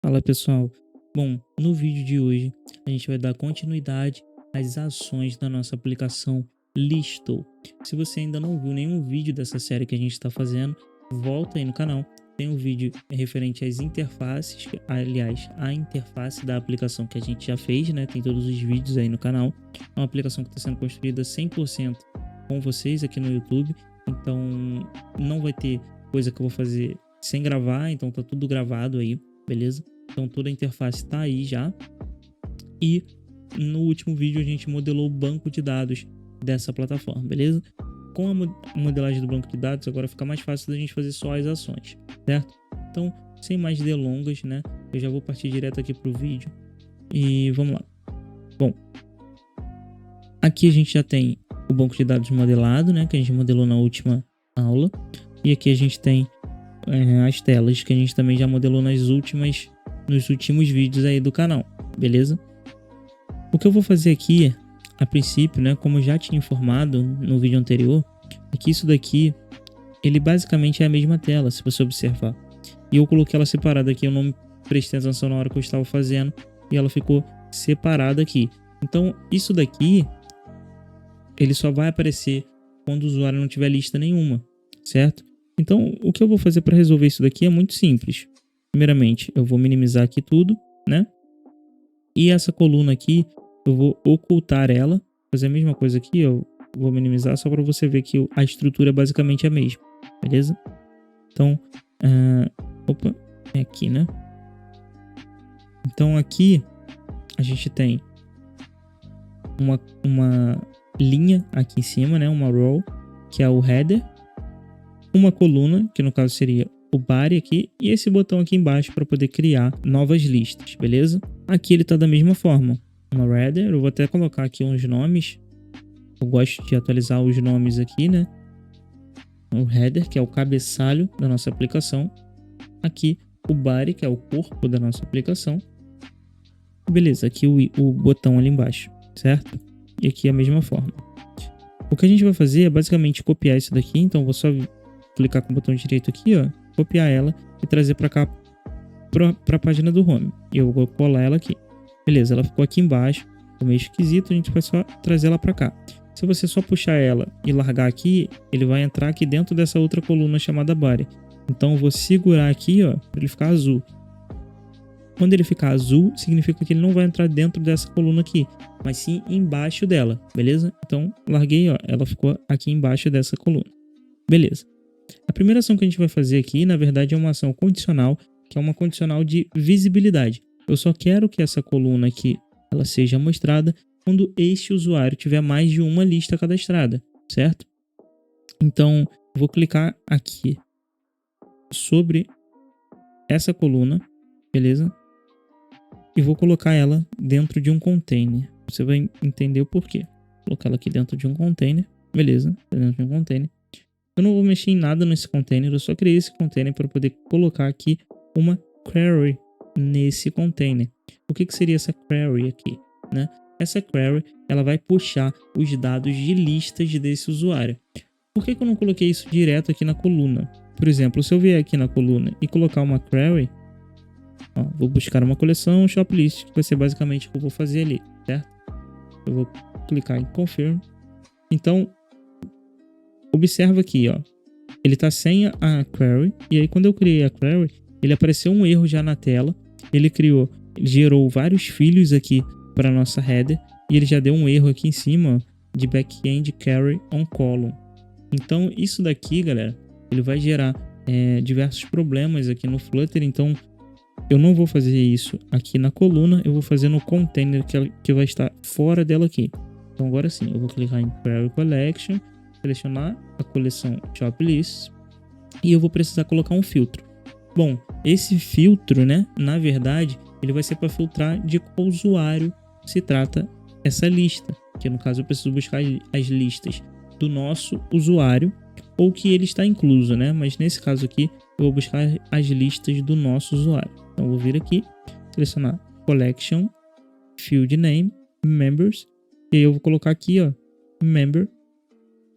Fala pessoal, bom, no vídeo de hoje a gente vai dar continuidade às ações da nossa aplicação Listo. Se você ainda não viu nenhum vídeo dessa série que a gente está fazendo, volta aí no canal, tem um vídeo referente às interfaces, aliás, a interface da aplicação que a gente já fez, né? Tem todos os vídeos aí no canal. É uma aplicação que está sendo construída 100% com vocês aqui no YouTube, então não vai ter coisa que eu vou fazer sem gravar, então tá tudo gravado aí, beleza? Então toda a interface tá aí já. E no último vídeo a gente modelou o banco de dados dessa plataforma, beleza? Com a modelagem do banco de dados agora fica mais fácil da gente fazer só as ações, certo? Então, sem mais delongas, né? Eu já vou partir direto aqui pro vídeo e vamos lá. Bom, aqui a gente já tem o banco de dados modelado, né? Que a gente modelou na última aula. E aqui a gente tem as telas que a gente também já modelou nos últimos vídeos aí do canal, beleza? O que eu vou fazer aqui, a princípio, né, como eu já tinha informado no vídeo anterior, é que isso daqui, ele basicamente é a mesma tela, se você observar. E eu coloquei ela separada aqui, eu não prestei atenção na hora que eu estava fazendo, e ela ficou separada aqui. Então, isso daqui, ele só vai aparecer quando o usuário não tiver lista nenhuma, certo? Então, o que eu vou fazer para resolver isso daqui é muito simples. Primeiramente, eu vou minimizar aqui tudo, né? E essa coluna aqui, eu vou ocultar ela. Fazer a mesma coisa aqui, eu vou minimizar só para você ver que a estrutura é basicamente a mesma, beleza? Então, opa, é aqui, né? Então aqui a gente tem uma linha aqui em cima, né? Uma row, que é o header. Uma coluna, que no caso seria o body aqui, e esse botão aqui embaixo para poder criar novas listas, beleza? Aqui ele tá da mesma forma, uma header, eu vou até colocar aqui uns nomes, eu gosto de atualizar os nomes aqui, né? O header, que é o cabeçalho da nossa aplicação, aqui o body, que é o corpo da nossa aplicação, beleza, aqui o botão ali embaixo, certo? E aqui a mesma forma. O que a gente vai fazer é basicamente copiar isso daqui, então eu vou só clicar com o botão direito aqui, ó, copiar ela e trazer para cá, para a página do home. E eu vou colar ela aqui. Beleza, ela ficou aqui embaixo, ficou meio esquisito, a gente vai só trazer ela para cá. Se você só puxar ela e largar aqui, ele vai entrar aqui dentro dessa outra coluna chamada body. Então eu vou segurar aqui, ó, para ele ficar azul. Quando ele ficar azul, significa que ele não vai entrar dentro dessa coluna aqui, mas sim embaixo dela, beleza? Então, larguei, ó, ela ficou aqui embaixo dessa coluna. Beleza. A primeira ação que a gente vai fazer aqui, na verdade, é uma ação condicional, que é uma condicional de visibilidade. Eu só quero que essa coluna aqui ela seja mostrada quando este usuário tiver mais de uma lista cadastrada, certo? Então, vou clicar aqui sobre essa coluna, beleza? E vou colocar ela dentro de um container. Você vai entender o porquê. Vou colocar ela aqui dentro de um container, beleza? Dentro de um container. Eu não vou mexer em nada nesse container, eu só criei esse container para poder colocar aqui uma query nesse container. O que seria essa query aqui, né? Essa query, ela vai puxar os dados de listas desse usuário. Por que eu não coloquei isso direto aqui na coluna? Por exemplo, se eu vier aqui na coluna e colocar uma query, ó, vou buscar uma coleção shoplist, que vai ser basicamente o que eu vou fazer ali, certo? Eu vou clicar em confirm. Então, observa aqui, ó, ele tá sem a query, e aí quando eu criei a query, ele apareceu um erro já na tela, ele gerou vários filhos aqui para nossa header, e ele já deu um erro aqui em cima, ó, de backend carry on column. Então isso daqui, galera, ele vai gerar diversos problemas aqui no Flutter, então eu não vou fazer isso aqui na coluna, eu vou fazer no container que vai estar fora dela aqui. Então agora sim, eu vou clicar em query collection, selecionar a coleção shoplist e eu vou precisar colocar um filtro. Bom, esse filtro, né, na verdade, ele vai ser para filtrar de qual usuário se trata essa lista, que no caso eu preciso buscar as listas do nosso usuário ou que ele está incluso, né? Mas nesse caso aqui eu vou buscar as listas do nosso usuário. Então eu vou vir aqui, selecionar collection, field name, members, e aí eu vou colocar aqui, ó, member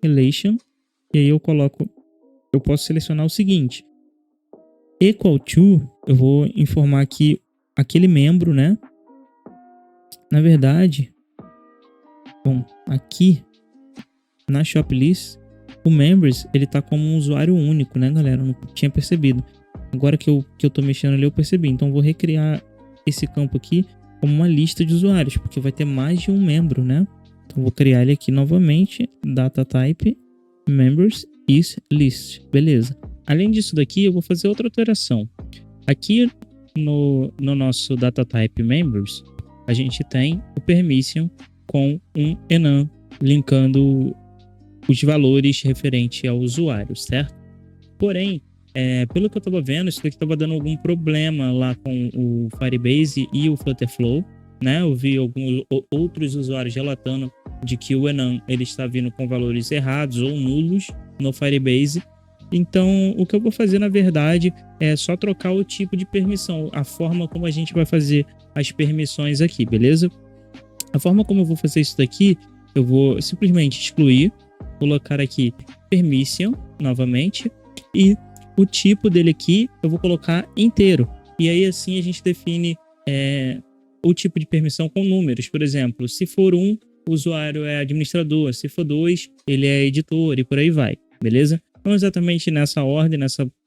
relation, e aí eu posso selecionar o seguinte, equal to, eu vou informar aqui aquele membro, né? Na verdade, bom, aqui na Shoplist, o Members, ele tá como um usuário único, né, galera? Eu não tinha percebido. Agora que eu tô mexendo ali, eu percebi. Então, eu vou recriar esse campo aqui como uma lista de usuários, porque vai ter mais de um membro, né? Então, eu vou criar ele aqui novamente, data type, members is list. Beleza. Além disso daqui, eu vou fazer outra alteração. Aqui no nosso data type members, a gente tem o permission com um enum linkando os valores referentes ao usuário, certo? Porém, pelo que eu estava vendo, isso daqui estava dando algum problema lá com o Firebase e o Flutterflow, né? Eu vi alguns outros usuários relatando de que o enum ele está vindo com valores errados ou nulos no Firebase. Então, o que eu vou fazer, na verdade, é só trocar o tipo de permissão, a forma como a gente vai fazer as permissões aqui, beleza? A forma como eu vou fazer isso daqui, eu vou simplesmente excluir, colocar aqui permission novamente e o tipo dele aqui eu vou colocar inteiro. E aí assim a gente define o tipo de permissão com números. Por exemplo, se for 1, o usuário é administrador, se for 2, ele é editor e por aí vai, beleza? Não exatamente nessa ordem,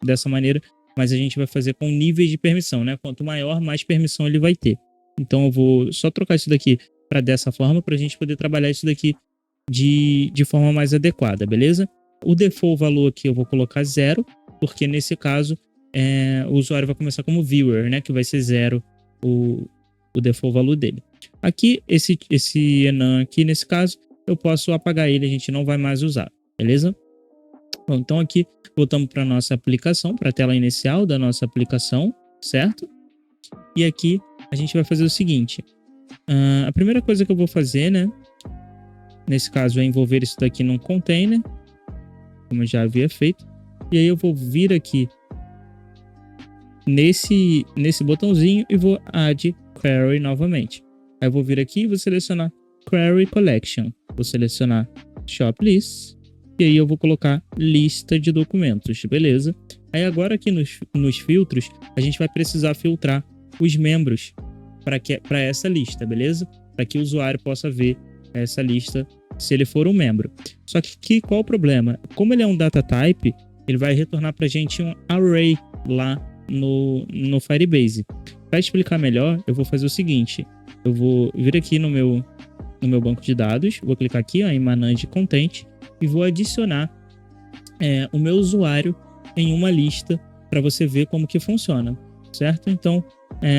dessa maneira, mas a gente vai fazer com níveis de permissão, né? Quanto maior, mais permissão ele vai ter. Então eu vou só trocar isso daqui para dessa forma, para a gente poder trabalhar isso daqui de forma mais adequada, beleza? O default valor aqui eu vou colocar 0, porque nesse caso o usuário vai começar como viewer, né? Que vai ser 0 o default valor dele. Aqui, esse enum aqui, nesse caso, eu posso apagar ele, a gente não vai mais usar, beleza? Bom, então aqui voltamos para nossa aplicação, para a tela inicial da nossa aplicação, certo? E aqui a gente vai fazer o seguinte. A primeira coisa que eu vou fazer, né? Nesse caso é envolver isso daqui num container, como eu já havia feito. E aí eu vou vir aqui nesse botãozinho e vou add query novamente. Aí eu vou vir aqui e vou selecionar query collection. Vou selecionar shoplist. E aí eu vou colocar lista de documentos, beleza? Aí agora aqui nos filtros, a gente vai precisar filtrar os membros para essa lista, beleza? Para que o usuário possa ver essa lista se ele for um membro. Só que qual o problema? Como ele é um data type, ele vai retornar para a gente um array lá no Firebase. Para explicar melhor, eu vou fazer o seguinte. Eu vou vir aqui no meu banco de dados, vou clicar aqui ó, em Manage Content e vou adicionar o meu usuário em uma lista para você ver como que funciona, certo? Então,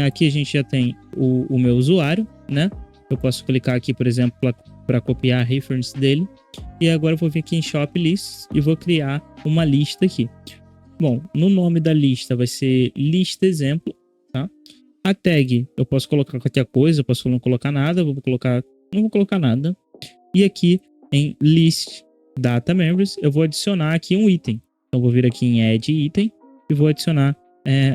aqui a gente já tem o meu usuário, né? Eu posso clicar aqui, por exemplo, para copiar a reference dele. E agora eu vou vir aqui em Shop Lists e vou criar uma lista aqui. Bom, no nome da lista vai ser lista exemplo, tá? A tag eu posso colocar qualquer coisa, eu posso não colocar nada, não vou colocar nada. E aqui em list data members eu vou adicionar aqui um item. Então eu vou vir aqui em add item e vou adicionar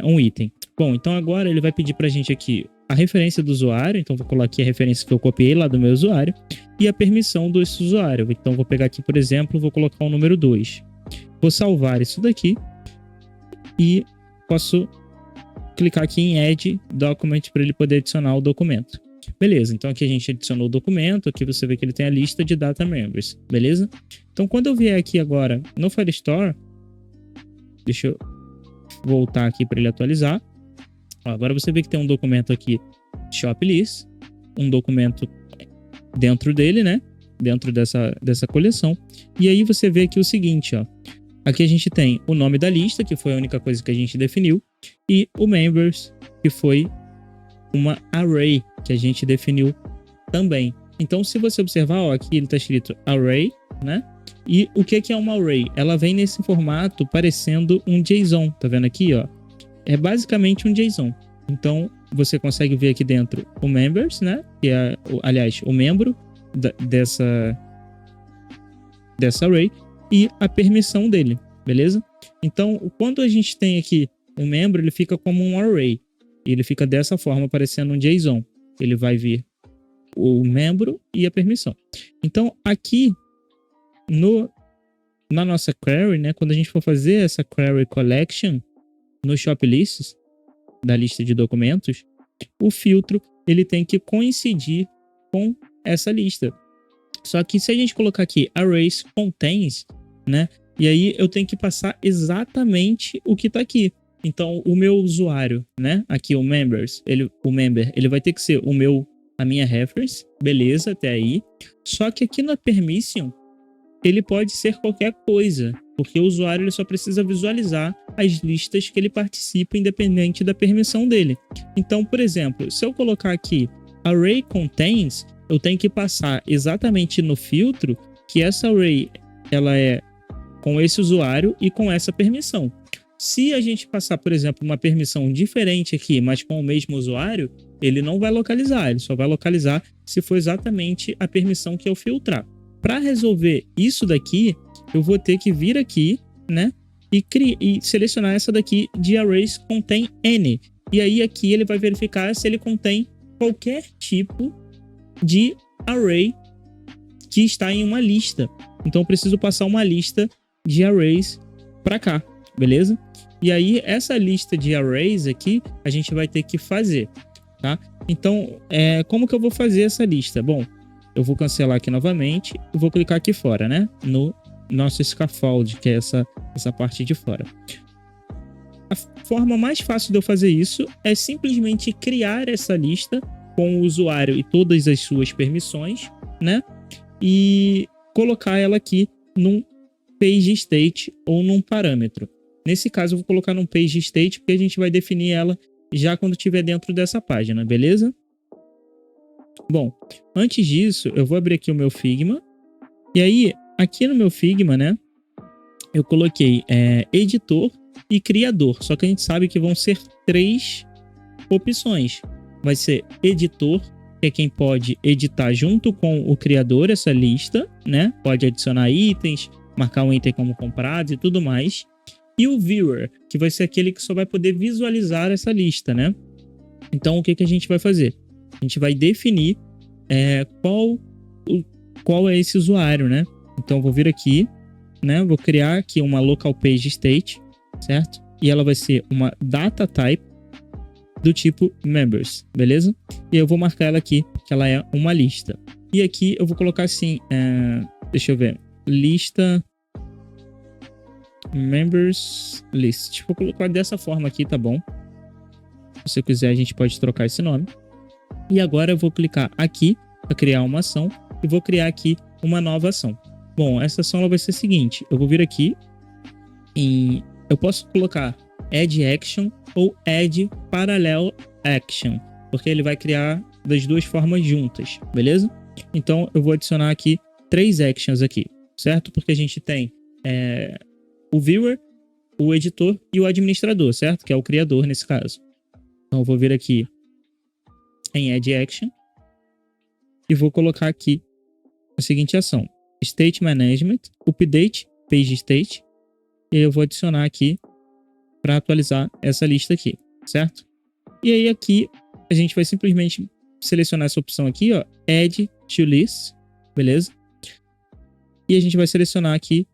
um item. Bom, então agora ele vai pedir pra gente aqui a referência do usuário, então vou colocar aqui a referência que eu copiei lá do meu usuário e a permissão desse usuário. Então vou pegar aqui, por exemplo, vou colocar o número 2. Vou salvar isso daqui e posso clicar aqui em Add Document para ele poder adicionar o documento. Beleza, então aqui a gente adicionou o documento, aqui você vê que ele tem a lista de data members, beleza? Então quando eu vier aqui agora no Firestore, deixa eu voltar aqui para ele atualizar. Agora você vê que tem um documento aqui, Shoplist, um documento dentro dele, né? Dentro dessa coleção. E aí você vê aqui o seguinte, ó. Aqui a gente tem o nome da lista, que foi a única coisa que a gente definiu, e o members, que foi uma array que a gente definiu também. Então, se você observar, ó, aqui ele está escrito array, né? E o que é uma array? Ela vem nesse formato parecendo um JSON, tá vendo aqui, ó? É basicamente um JSON. Então, você consegue ver aqui dentro o members, né? Que é, aliás, o membro dessa array e a permissão dele, beleza? Então, quando a gente tem aqui um membro, ele fica como um array. Ele fica dessa forma, parecendo um JSON. Ele vai vir o membro e a permissão. Então, aqui na nossa query, né? Quando a gente for fazer essa query collection no Shoplists, da lista de documentos, o filtro ele tem que coincidir com essa lista. Só que se a gente colocar aqui arrays contains, né? E aí eu tenho que passar exatamente o que está aqui. Então o meu usuário, né? Aqui o members, o member, ele vai ter que ser a minha reference, beleza, até aí. Só que aqui na permission, ele pode ser qualquer coisa, porque o usuário ele só precisa visualizar as listas que ele participa, independente da permissão dele. Então, por exemplo, se eu colocar aqui array contains, eu tenho que passar exatamente no filtro que essa array ela é com esse usuário e com essa permissão. Se a gente passar, por exemplo, uma permissão diferente aqui, mas com o mesmo usuário, ele não vai localizar, ele só vai localizar se for exatamente a permissão que eu filtrar. Para resolver isso daqui, eu vou ter que vir aqui, né, e selecionar essa daqui de arrays contain any. E aí aqui ele vai verificar se ele contém qualquer tipo de array que está em uma lista. Então eu preciso passar uma lista de arrays para cá, beleza? E aí essa lista de arrays aqui a gente vai ter que fazer, tá? Então como que eu vou fazer essa lista? Bom, eu vou cancelar aqui novamente e vou clicar aqui fora, né? No nosso scaffold, que é essa parte de fora. A forma mais fácil de eu fazer isso é simplesmente criar essa lista com o usuário e todas as suas permissões, né? E colocar ela aqui num page state ou num parâmetro. Nesse caso, eu vou colocar num page state porque a gente vai definir ela já quando estiver dentro dessa página, beleza? Bom, antes disso, eu vou abrir aqui o meu Figma. E aí, aqui no meu Figma, né? Eu coloquei editor e criador. Só que a gente sabe que vão ser 3 opções. Vai ser editor, que é quem pode editar junto com o criador essa lista, né? Pode adicionar itens, marcar um item como comprado e tudo mais. E o viewer, que vai ser aquele que só vai poder visualizar essa lista, né? Então, o que a gente vai fazer? A gente vai definir qual é esse usuário, né? Então, eu vou vir aqui, né? Vou criar aqui uma local page state, certo? E ela vai ser uma data type do tipo members, beleza? E eu vou marcar ela aqui, que ela é uma lista. E aqui eu vou colocar assim, deixa eu ver, lista members list. Vou colocar dessa forma aqui, tá bom? Se você quiser, a gente pode trocar esse nome. E agora eu vou clicar aqui para criar uma ação e vou criar aqui uma nova ação. Bom, essa ação ela vai ser a seguinte, eu vou vir aqui e eu posso colocar add action ou add parallel action, porque ele vai criar das duas formas juntas, beleza? Então eu vou adicionar aqui 3 actions aqui, certo? Porque a gente tem o viewer, o editor e o administrador, certo? Que é o criador nesse caso. Então eu vou vir aqui em add action e vou colocar aqui a seguinte ação: state management, update page state, e eu vou adicionar aqui para atualizar essa lista aqui, certo? E aí aqui a gente vai simplesmente selecionar essa opção aqui, ó, add to list, beleza? E a gente vai selecionar aqui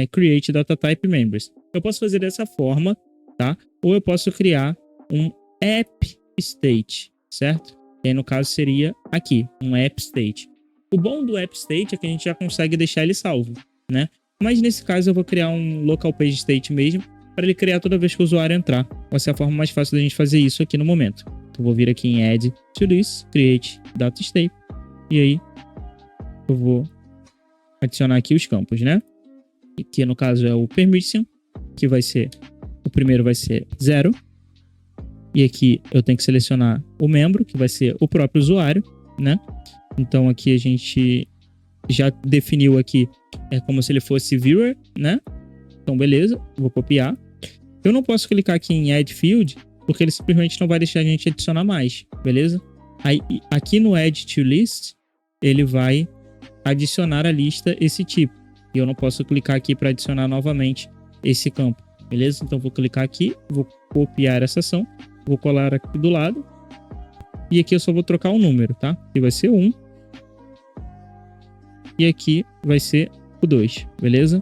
create data type members. Eu posso fazer dessa forma, tá? Ou eu posso criar um app state, certo? E aí no caso seria aqui, um app state. O bom do app state é que a gente já consegue deixar ele salvo, né? Mas nesse caso eu vou criar um local page state mesmo, para ele criar toda vez que o usuário entrar. Vai ser a forma mais fácil da gente fazer isso aqui no momento. Então eu vou vir aqui em add to list, create data state, e aí eu vou adicionar aqui os campos, né? Que no caso é o permission, que vai ser, o primeiro vai ser 0. E aqui eu tenho que selecionar o membro, que vai ser o próprio usuário, né? Então aqui a gente já definiu aqui, como se ele fosse viewer, né? Então beleza, vou copiar. Eu não posso clicar aqui em add field, porque ele simplesmente não vai deixar a gente adicionar mais, beleza? Aí aqui no add to list, ele vai adicionar a lista esse tipo. E eu não posso clicar aqui para adicionar novamente esse campo, beleza? Então vou clicar aqui, vou copiar essa ação, vou colar aqui do lado. E aqui eu só vou trocar um número, tá? Aqui vai ser 1. E aqui vai ser o 2, beleza?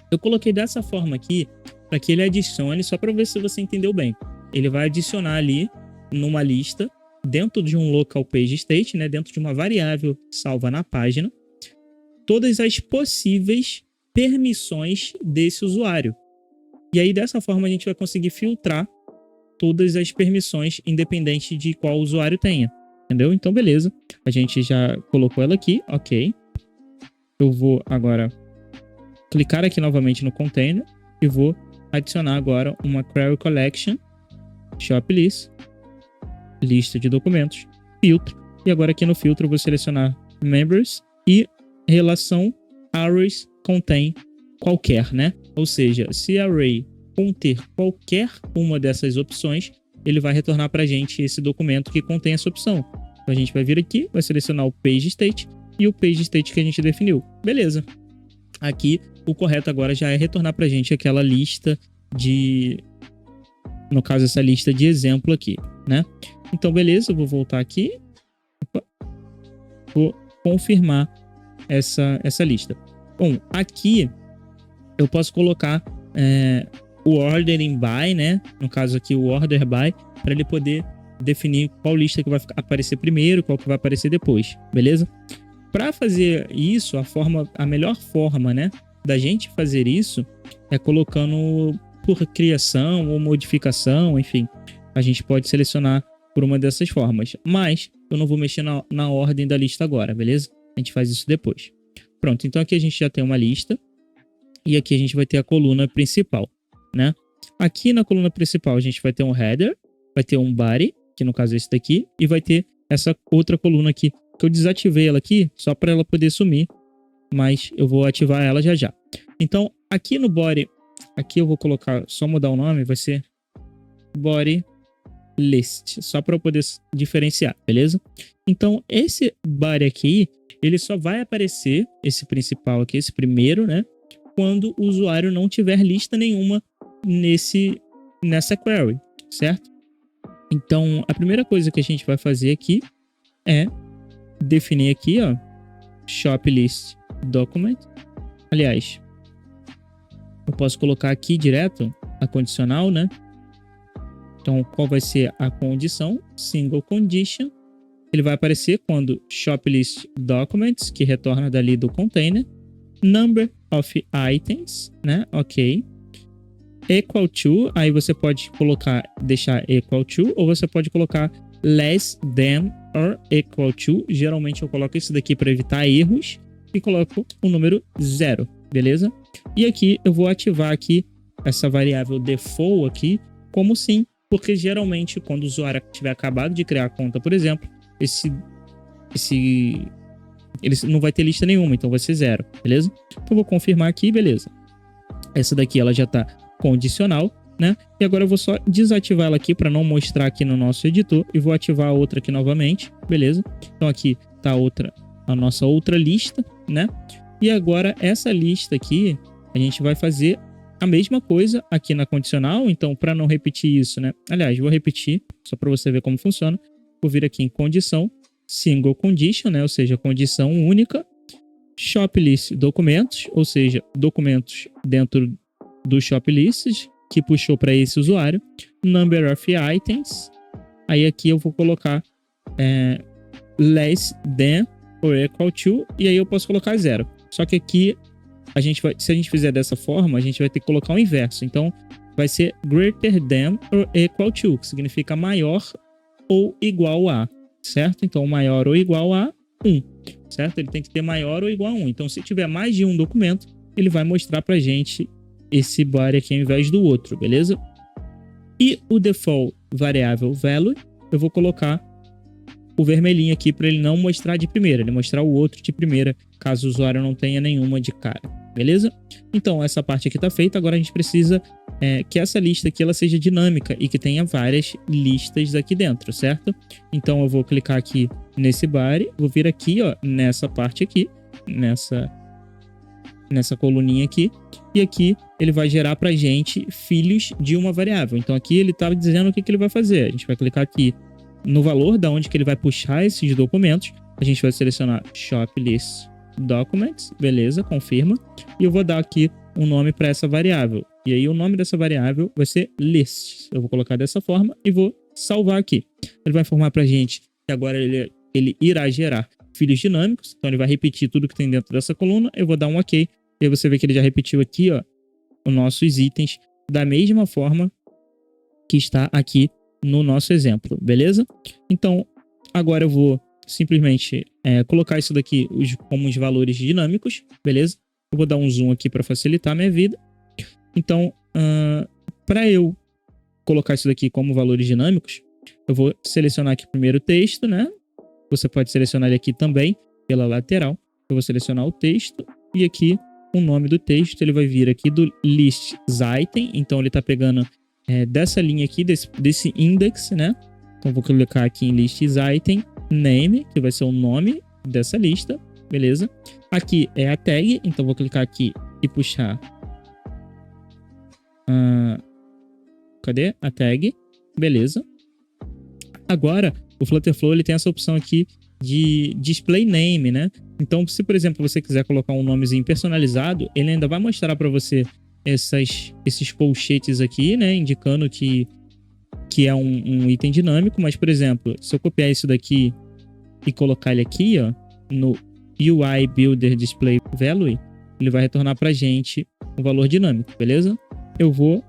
Eu coloquei dessa forma aqui para que ele adicione, só para ver se você entendeu bem. Ele vai adicionar ali numa lista, dentro de um local page state, né, dentro de uma variável salva na página, todas as possíveis permissões desse usuário. E aí, dessa forma, a gente vai conseguir filtrar todas as permissões, independente de qual usuário tenha. Entendeu? Então, beleza. A gente já colocou ela aqui, ok. Eu vou agora clicar aqui novamente no container e vou adicionar agora uma query collection, shop list, lista de documentos, filtro. E agora aqui no filtro eu vou selecionar members e relação arrays contém qualquer, né? Ou seja, se array conter qualquer uma dessas opções, ele vai retornar para a gente esse documento que contém essa opção. Então a gente vai vir aqui, vai selecionar o page state e o page state que a gente definiu. Beleza. Aqui o correto agora já é retornar para a gente aquela lista de... No caso, essa lista de exemplo aqui, né? Então, beleza, eu vou voltar aqui. Opa. Vou confirmar essa lista. Bom, aqui eu posso colocar o ordering by, né? No caso aqui, o order by, para ele poder definir qual lista que vai aparecer primeiro, qual que vai aparecer depois, beleza? Para fazer isso, a melhor forma, né, da gente fazer isso é colocando por criação ou modificação, enfim. A gente pode selecionar por uma dessas formas, mas eu não vou mexer na ordem da lista agora, beleza? A gente faz isso depois. Pronto, então aqui a gente já tem uma lista e aqui a gente vai ter a coluna principal, né? Aqui na coluna principal a gente vai ter um header, vai ter um body, que no caso é esse daqui, e vai ter essa outra coluna aqui, que eu desativei ela aqui só para ela poder sumir, mas eu vou ativar ela já já. Então aqui no body, aqui eu vou colocar, só mudar o nome, vai ser body list, só para eu poder diferenciar, beleza? Então esse body aqui, ele só vai aparecer, esse principal aqui, esse primeiro, né? Quando o usuário não tiver lista nenhuma nessa query, certo? Então, a primeira coisa que a gente vai fazer aqui é definir aqui, ó, shop list document. Aliás, eu posso colocar aqui direto a condicional, né? Então, qual vai ser a condição? Single condition. Ele vai aparecer quando shop list documents, que retorna dali do container, number of items, né? Ok. Equal to, aí você pode deixar equal to, ou você pode colocar less than or equal to. Geralmente eu coloco isso daqui para evitar erros e coloco o número 0, beleza? E aqui eu vou ativar aqui essa variável default aqui como sim, porque geralmente quando o usuário tiver acabado de criar a conta, por exemplo, ele não vai ter lista nenhuma, então vai ser 0, beleza? Então eu vou confirmar aqui, beleza. Essa daqui ela já está condicional, né? E agora eu vou só desativar ela aqui para não mostrar aqui no nosso editor e vou ativar a outra aqui novamente, beleza? Então aqui tá a nossa outra lista, né? E agora essa lista aqui, a gente vai fazer a mesma coisa aqui na condicional, então para não repetir isso, né? Aliás, vou repetir só para você ver como funciona. Vou vir aqui em condição, single condition, né? Ou seja, condição única, shop list documentos, ou seja, documentos dentro do shop lists que puxou para esse usuário, number of items, aí aqui eu vou colocar less than or equal to, e aí eu posso colocar 0. Só que aqui se a gente fizer dessa forma, a gente vai ter que colocar o inverso. Então vai ser greater than or equal to, que significa maior ou igual a, certo? Então maior ou igual a 1, certo? Ele tem que ter maior ou igual a 1. Então se tiver mais de um documento, ele vai mostrar pra gente esse body aqui ao invés do outro, beleza? E o default variável value, eu vou colocar o vermelhinho aqui para ele não mostrar de primeira, ele mostrar o outro de primeira, caso o usuário não tenha nenhuma de cara, beleza? Então essa parte aqui tá feita, agora a gente precisa que essa lista aqui ela seja dinâmica e que tenha várias listas aqui dentro, certo? Então eu vou clicar aqui nesse body, vou vir aqui, ó, nessa parte aqui, nessa coluninha aqui, e aqui ele vai gerar pra gente filhos de uma variável. Então aqui ele tá dizendo o que ele vai fazer. A gente vai clicar aqui no valor da onde que ele vai puxar esses documentos. A gente vai selecionar shop list documents, beleza, confirma, e eu vou dar aqui um nome para essa variável. E aí o nome dessa variável vai ser list. Eu vou colocar dessa forma e vou salvar aqui. Ele vai informar pra gente que agora ele irá gerar filhos dinâmicos, então ele vai repetir tudo que tem dentro dessa coluna, eu vou dar um OK, e aí você vê que ele já repetiu aqui, ó, os nossos itens da mesma forma que está aqui no nosso exemplo, beleza? Então, agora eu vou simplesmente colocar isso daqui como os valores dinâmicos, beleza? Eu vou dar um zoom aqui para facilitar a minha vida. Então, para eu colocar isso daqui como valores dinâmicos, eu vou selecionar aqui primeiro o texto, né? Você pode selecionar ele aqui também pela lateral. Eu vou selecionar o texto e aqui o nome do texto, ele vai vir aqui do list item, então ele está pegando dessa linha aqui, desse index, né? Então vou colocar aqui em list item name, que vai ser o nome dessa lista, beleza? Aqui é a tag, então vou clicar aqui e puxar. Cadê a tag? Beleza. Agora, o Flutterflow ele tem essa opção aqui de display name, né? Então, se por exemplo você quiser colocar um nomezinho personalizado, ele ainda vai mostrar para você esses colchetes aqui, né? Indicando que é um item dinâmico, mas por exemplo, se eu copiar isso daqui e colocar ele aqui, ó, no UI Builder Display Value, ele vai retornar pra gente um valor dinâmico, beleza? Eu vou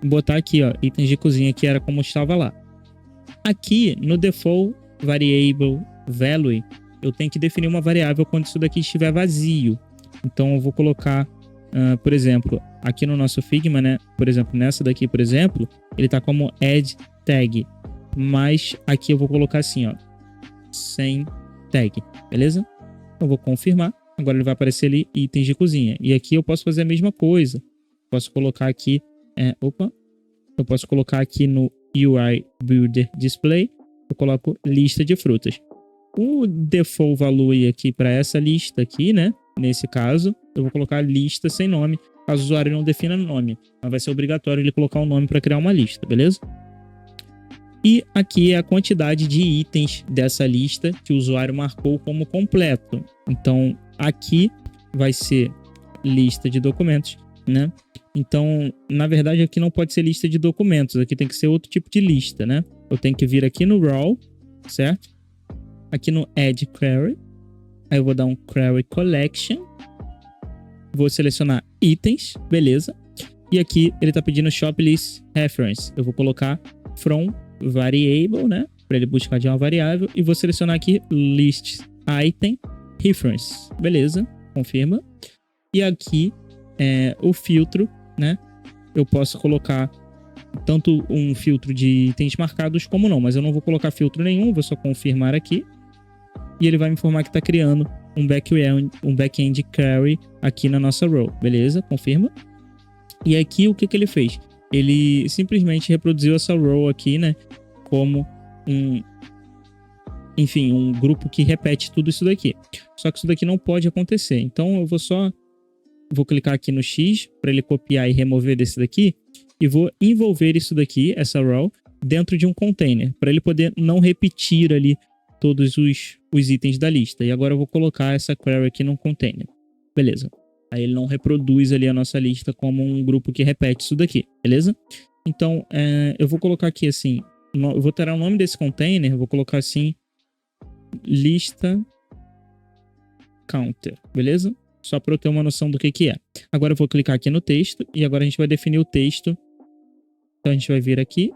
botar aqui, ó, itens de cozinha que era como estava lá. Aqui no Default Variable Value, eu tenho que definir uma variável quando isso daqui estiver vazio. Então eu vou colocar, por exemplo, aqui no nosso Figma, né? Por exemplo, nessa daqui, por exemplo, ele tá como add tag, mas aqui eu vou colocar assim, ó, sem tag, beleza? Eu vou confirmar. Agora ele vai aparecer ali itens de cozinha. E aqui eu posso fazer a mesma coisa. Posso colocar aqui, eu posso colocar aqui no UI Builder Display, eu coloco lista de frutas. O default value aqui para essa lista aqui, né? Nesse caso, eu vou colocar lista sem nome, caso o usuário não defina nome. Mas vai ser obrigatório ele colocar um nome para criar uma lista, beleza? E aqui é a quantidade de itens dessa lista que o usuário marcou como completo. Então, aqui vai ser lista de documentos, né? Então, na verdade, aqui não pode ser lista de documentos. Aqui tem que ser outro tipo de lista, né? Eu tenho que vir aqui no raw, certo? Aqui no add query. Aí eu vou dar um query collection. Vou selecionar itens, beleza? E aqui ele tá pedindo shop list reference. Eu vou colocar from variable, né? Para ele buscar de uma variável. E vou selecionar aqui list item reference. Beleza, confirma. E aqui o filtro, né? Eu posso colocar tanto um filtro de itens marcados como não, mas eu não vou colocar filtro nenhum, vou só confirmar aqui. E ele vai me informar que está criando um back-end query aqui na nossa row, beleza? Confirma. E aqui o que ele fez? Ele simplesmente reproduziu essa row aqui, né? Como um grupo que repete tudo isso daqui. Só que isso daqui não pode acontecer. Então eu vou clicar aqui no X para ele copiar e remover desse daqui e vou envolver isso daqui, essa row, dentro de um container, para ele poder não repetir ali todos os itens da lista. E agora eu vou colocar essa query aqui num container. Beleza. Aí ele não reproduz ali a nossa lista como um grupo que repete isso daqui, beleza? Então, eu vou colocar aqui assim, eu vou tirar o nome desse container, eu vou colocar assim, lista counter, beleza? Só para eu ter uma noção do que é. Agora eu vou clicar aqui no texto e agora a gente vai definir o texto. Então a gente vai vir aqui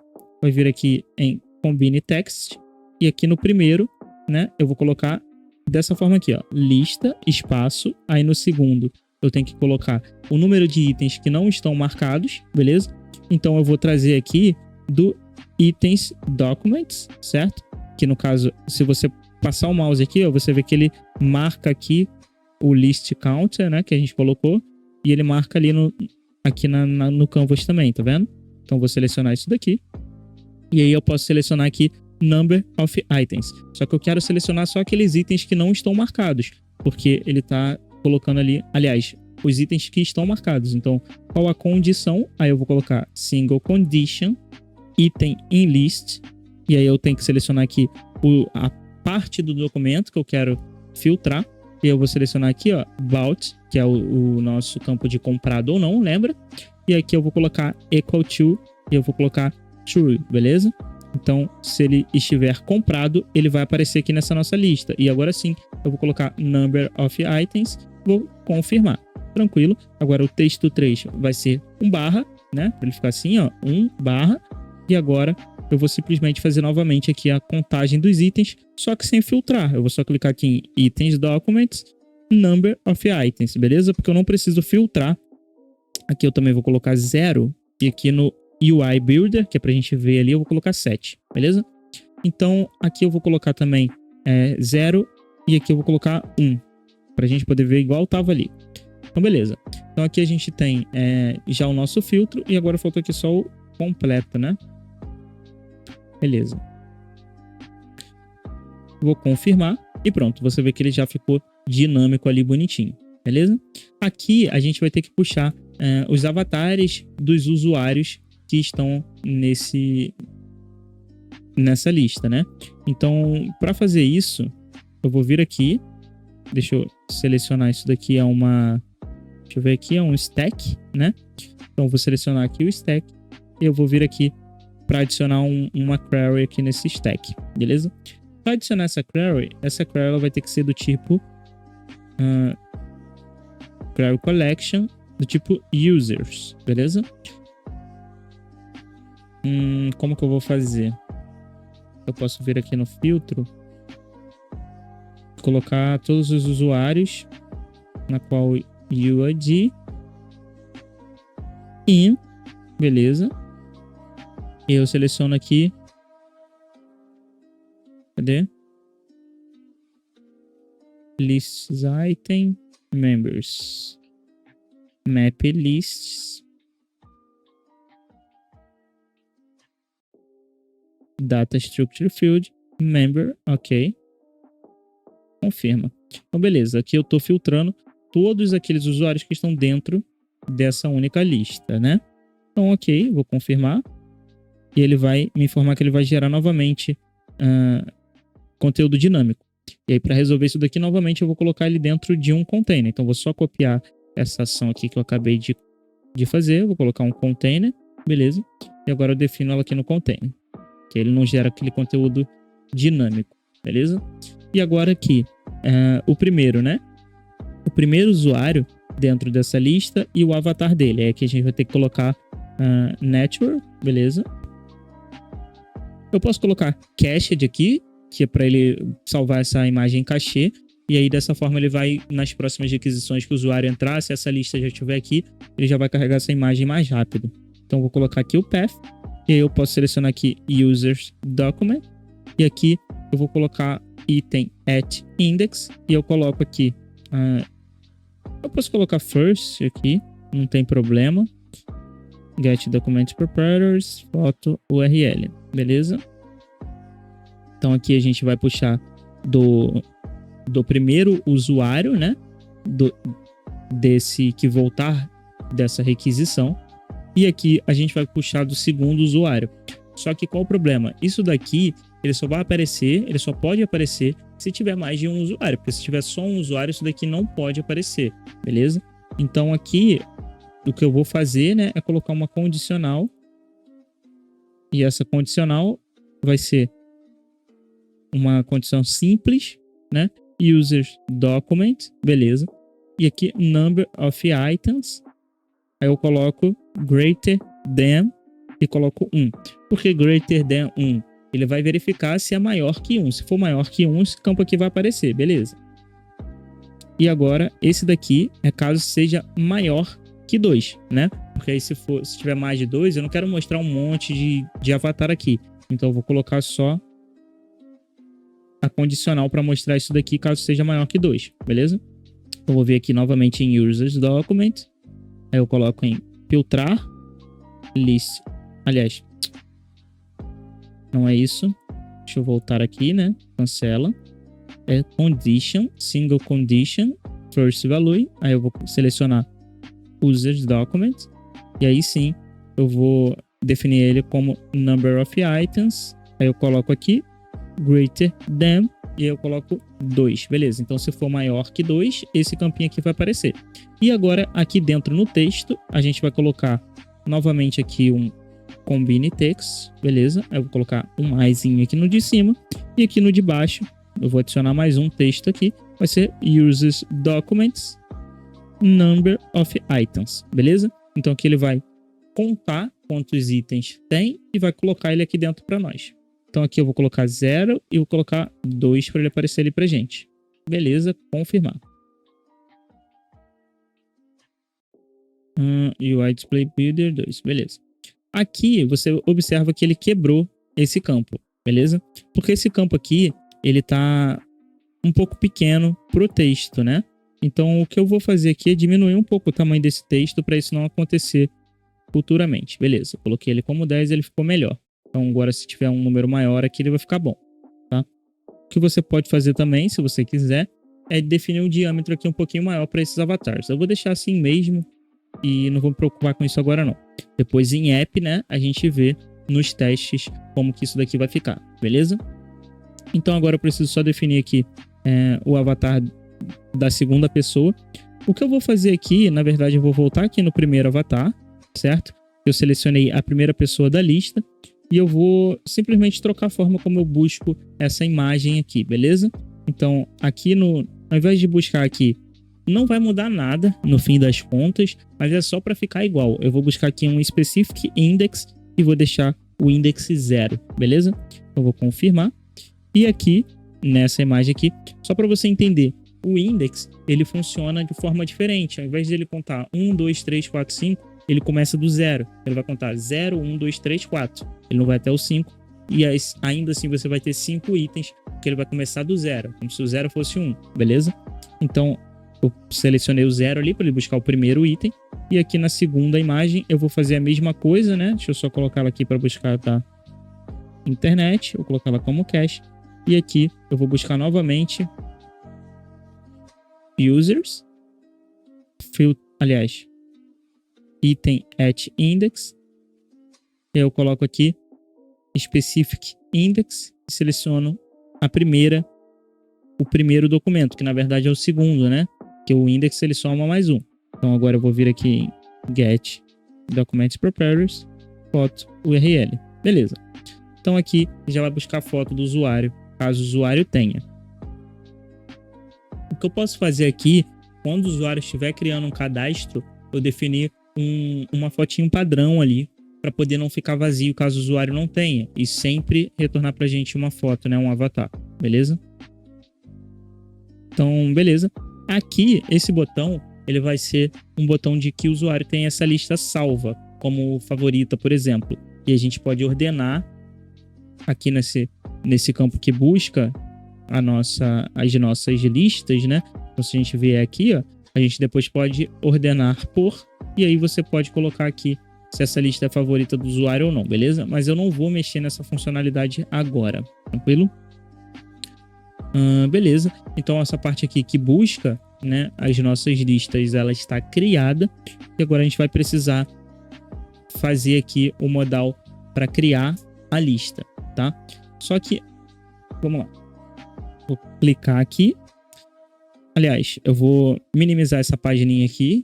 em combine text e aqui no primeiro, né, eu vou colocar dessa forma aqui, ó, lista, espaço, aí no segundo eu tenho que colocar o número de itens que não estão marcados, beleza? Então eu vou trazer aqui do itens documents, certo? Que no caso, se você passar o mouse aqui, ó, você vê que ele marca aqui o list counter, né, que a gente colocou, e ele marca ali aqui no canvas também, tá vendo? Então vou selecionar isso daqui, e aí eu posso selecionar aqui number of items, só que eu quero selecionar só aqueles itens que não estão marcados, porque ele tá colocando ali, aliás, os itens que estão marcados. Então, qual a condição? Aí eu vou colocar single condition, item in list, e aí eu tenho que selecionar aqui a parte do documento que eu quero filtrar. E eu vou selecionar aqui, ó, bought, que é o nosso campo de comprado ou não, lembra? E aqui eu vou colocar equal to, e eu vou colocar true, beleza? Então, se ele estiver comprado, ele vai aparecer aqui nessa nossa lista. E agora sim, eu vou colocar number of items, vou confirmar. Tranquilo. Agora o texto 3 vai ser um barra, né? Para ele ficar assim, ó, um barra. E agora eu vou simplesmente fazer novamente aqui a contagem dos itens, só que sem filtrar. Eu vou só clicar aqui em Items Documents, Number of Items, beleza? Porque eu não preciso filtrar. Aqui eu também vou colocar 0. E aqui no UI Builder, que é pra gente ver ali, eu vou colocar 7, beleza? Então, aqui eu vou colocar também 0 e aqui eu vou colocar 1, pra gente poder ver igual tava ali. Então, beleza. Então, aqui a gente tem já o nosso filtro e agora faltou aqui só o completo, né? Beleza. Vou confirmar e pronto. Você vê que ele já ficou dinâmico ali, bonitinho, beleza? Aqui a gente vai ter que puxar os avatares dos usuários que estão nessa lista, né? Então, para fazer isso, eu vou vir aqui. Deixa eu selecionar isso daqui. Deixa eu ver aqui, é um stack, né? Então, eu vou selecionar aqui o stack e eu vou vir aqui para adicionar uma query aqui nesse stack, beleza? Para adicionar essa query ela vai ter que ser do tipo query collection, do tipo users, beleza? Como que eu vou fazer? Eu posso vir aqui no filtro, colocar todos os usuários, na qual UID in, beleza? E eu seleciono aqui, cadê? Lists item members, map lists, data structure field, member, ok. Confirma. Então, beleza. Aqui eu estou filtrando todos aqueles usuários que estão dentro dessa única lista, né? Então, ok. Vou confirmar. E ele vai me informar que ele vai gerar novamente conteúdo dinâmico. E aí, para resolver isso daqui, novamente, eu vou colocar ele dentro de um container. Então, vou só copiar essa ação aqui que eu acabei de fazer. Vou colocar um container. Beleza. E agora eu defino ela aqui no container. Que ele não gera aquele conteúdo dinâmico, beleza? E agora aqui, o primeiro, né? O primeiro usuário dentro dessa lista e o avatar dele. Aí aqui a gente vai ter que colocar network, beleza? Eu posso colocar cached aqui, que é para ele salvar essa imagem em cachê. E aí dessa forma ele vai, nas próximas requisições que o usuário entrar, se essa lista já estiver aqui, ele já vai carregar essa imagem mais rápido. Então eu vou colocar aqui o path. E aí eu posso selecionar aqui Users Document. E aqui eu vou colocar item at index. E eu coloco aqui... eu posso colocar first aqui. Não tem problema. Get Document Preparators. Photo URL. Beleza? Então aqui a gente vai puxar do primeiro usuário, né? Desse que voltar dessa requisição. E aqui a gente vai puxar do segundo usuário. Só que qual o problema? Isso daqui, ele só vai aparecer, ele só pode aparecer se tiver mais de um usuário. Porque se tiver só um usuário, isso daqui não pode aparecer, beleza? Então aqui, o que eu vou fazer, né, é colocar uma condicional. E essa condicional vai ser uma condição simples, né? Users document, beleza? E aqui, number of items. Aí eu coloco greater than e coloco 1. Por que greater than 1? Ele vai verificar se é maior que 1. Se for maior que 1, esse campo aqui vai aparecer, beleza? E agora, esse daqui é caso seja maior que 2, né? Porque aí se tiver mais de 2, eu não quero mostrar um monte de avatar aqui. Então eu vou colocar só a condicional para mostrar isso daqui caso seja maior que 2, beleza? Eu vou vir aqui novamente em Users Document. Aí eu coloco em filtrar, list. Aliás, não é isso. Deixa eu voltar aqui, né? Cancela. É condition, single condition, first value. Aí eu vou selecionar users document. E aí sim, eu vou definir ele como number of items. Aí eu coloco aqui greater than. E aí eu coloco 2, beleza? Então, se for maior que 2, esse campinho aqui vai aparecer. E agora, aqui dentro no texto, a gente vai colocar novamente aqui combine text, beleza? Eu vou colocar um maisinho aqui no de cima e aqui no de baixo eu vou adicionar mais um texto aqui, vai ser uses documents number of items, beleza? Então aqui ele vai contar quantos itens tem e vai colocar ele aqui dentro para nós. Então aqui eu vou colocar 0 e vou colocar 2 para ele aparecer ali pra gente. Beleza, confirmar. UI Display Builder 2, beleza. Aqui você observa que ele quebrou esse campo, beleza? Porque esse campo aqui, ele tá um pouco pequeno pro texto, né? Então o que eu vou fazer aqui é diminuir um pouco o tamanho desse texto para isso não acontecer futuramente. Beleza, coloquei ele como 10 e ele ficou melhor. Então agora se tiver um número maior aqui ele vai ficar bom, tá? O que você pode fazer também, se você quiser, é definir um diâmetro aqui um pouquinho maior para esses avatares. Eu vou deixar assim mesmo e não vou me preocupar com isso agora não. Depois em app, né, a gente vê nos testes como que isso daqui vai ficar, beleza? Então agora eu preciso só definir aqui o avatar da segunda pessoa. O que eu vou fazer aqui, na verdade eu vou voltar aqui no primeiro avatar, certo? Eu selecionei a primeira pessoa da lista e eu vou simplesmente trocar a forma como eu busco essa imagem aqui, beleza? Então aqui ao invés de buscar aqui, não vai mudar nada no fim das contas, mas é só para ficar igual. Eu vou buscar aqui um specific index e vou deixar o index 0, beleza? Eu vou confirmar. E aqui, nessa imagem aqui, só para você entender, o index, ele funciona de forma diferente. Ao invés de ele contar 1, 2, 3, 4, 5, ele começa do 0. Ele vai contar 0, 1, 2, 3, 4. Ele não vai até o 5. E ainda assim você vai ter 5 itens, porque ele vai começar do 0, como se o 0 fosse 1, beleza? Então, eu selecionei o 0 ali para ele buscar o primeiro item. E aqui na segunda imagem eu vou fazer a mesma coisa, né? Deixa eu só colocar ela aqui para buscar da internet. Eu vou colocar ela como cache. E aqui eu vou buscar novamente users. Item at index. Eu coloco aqui specific index e seleciono o primeiro documento, que na verdade é o segundo, né? Que o index ele soma mais um. Então agora eu vou vir aqui em get documents proprietors, foto URL. Beleza. Então aqui já vai buscar a foto do usuário, caso o usuário tenha. O que eu posso fazer aqui, quando o usuário estiver criando um cadastro, eu definir uma fotinho padrão ali, para poder não ficar vazio caso o usuário não tenha, e sempre retornar pra gente uma foto, né? Um avatar. Beleza? Então, beleza. Aqui, esse botão, ele vai ser um botão de que o usuário tem essa lista salva, como favorita, por exemplo. E a gente pode ordenar aqui nesse campo que busca as nossas listas, né? Então, se a gente vier aqui, ó, a gente depois pode ordenar por, e aí você pode colocar aqui se essa lista é favorita do usuário ou não, beleza? Mas eu não vou mexer nessa funcionalidade agora, tranquilo? Beleza, então essa parte aqui que busca, né, as nossas listas, ela está criada e agora a gente vai precisar fazer aqui o modal para criar a lista, tá? Só que, vamos lá, vou clicar aqui, aliás, eu vou minimizar essa pagininha aqui,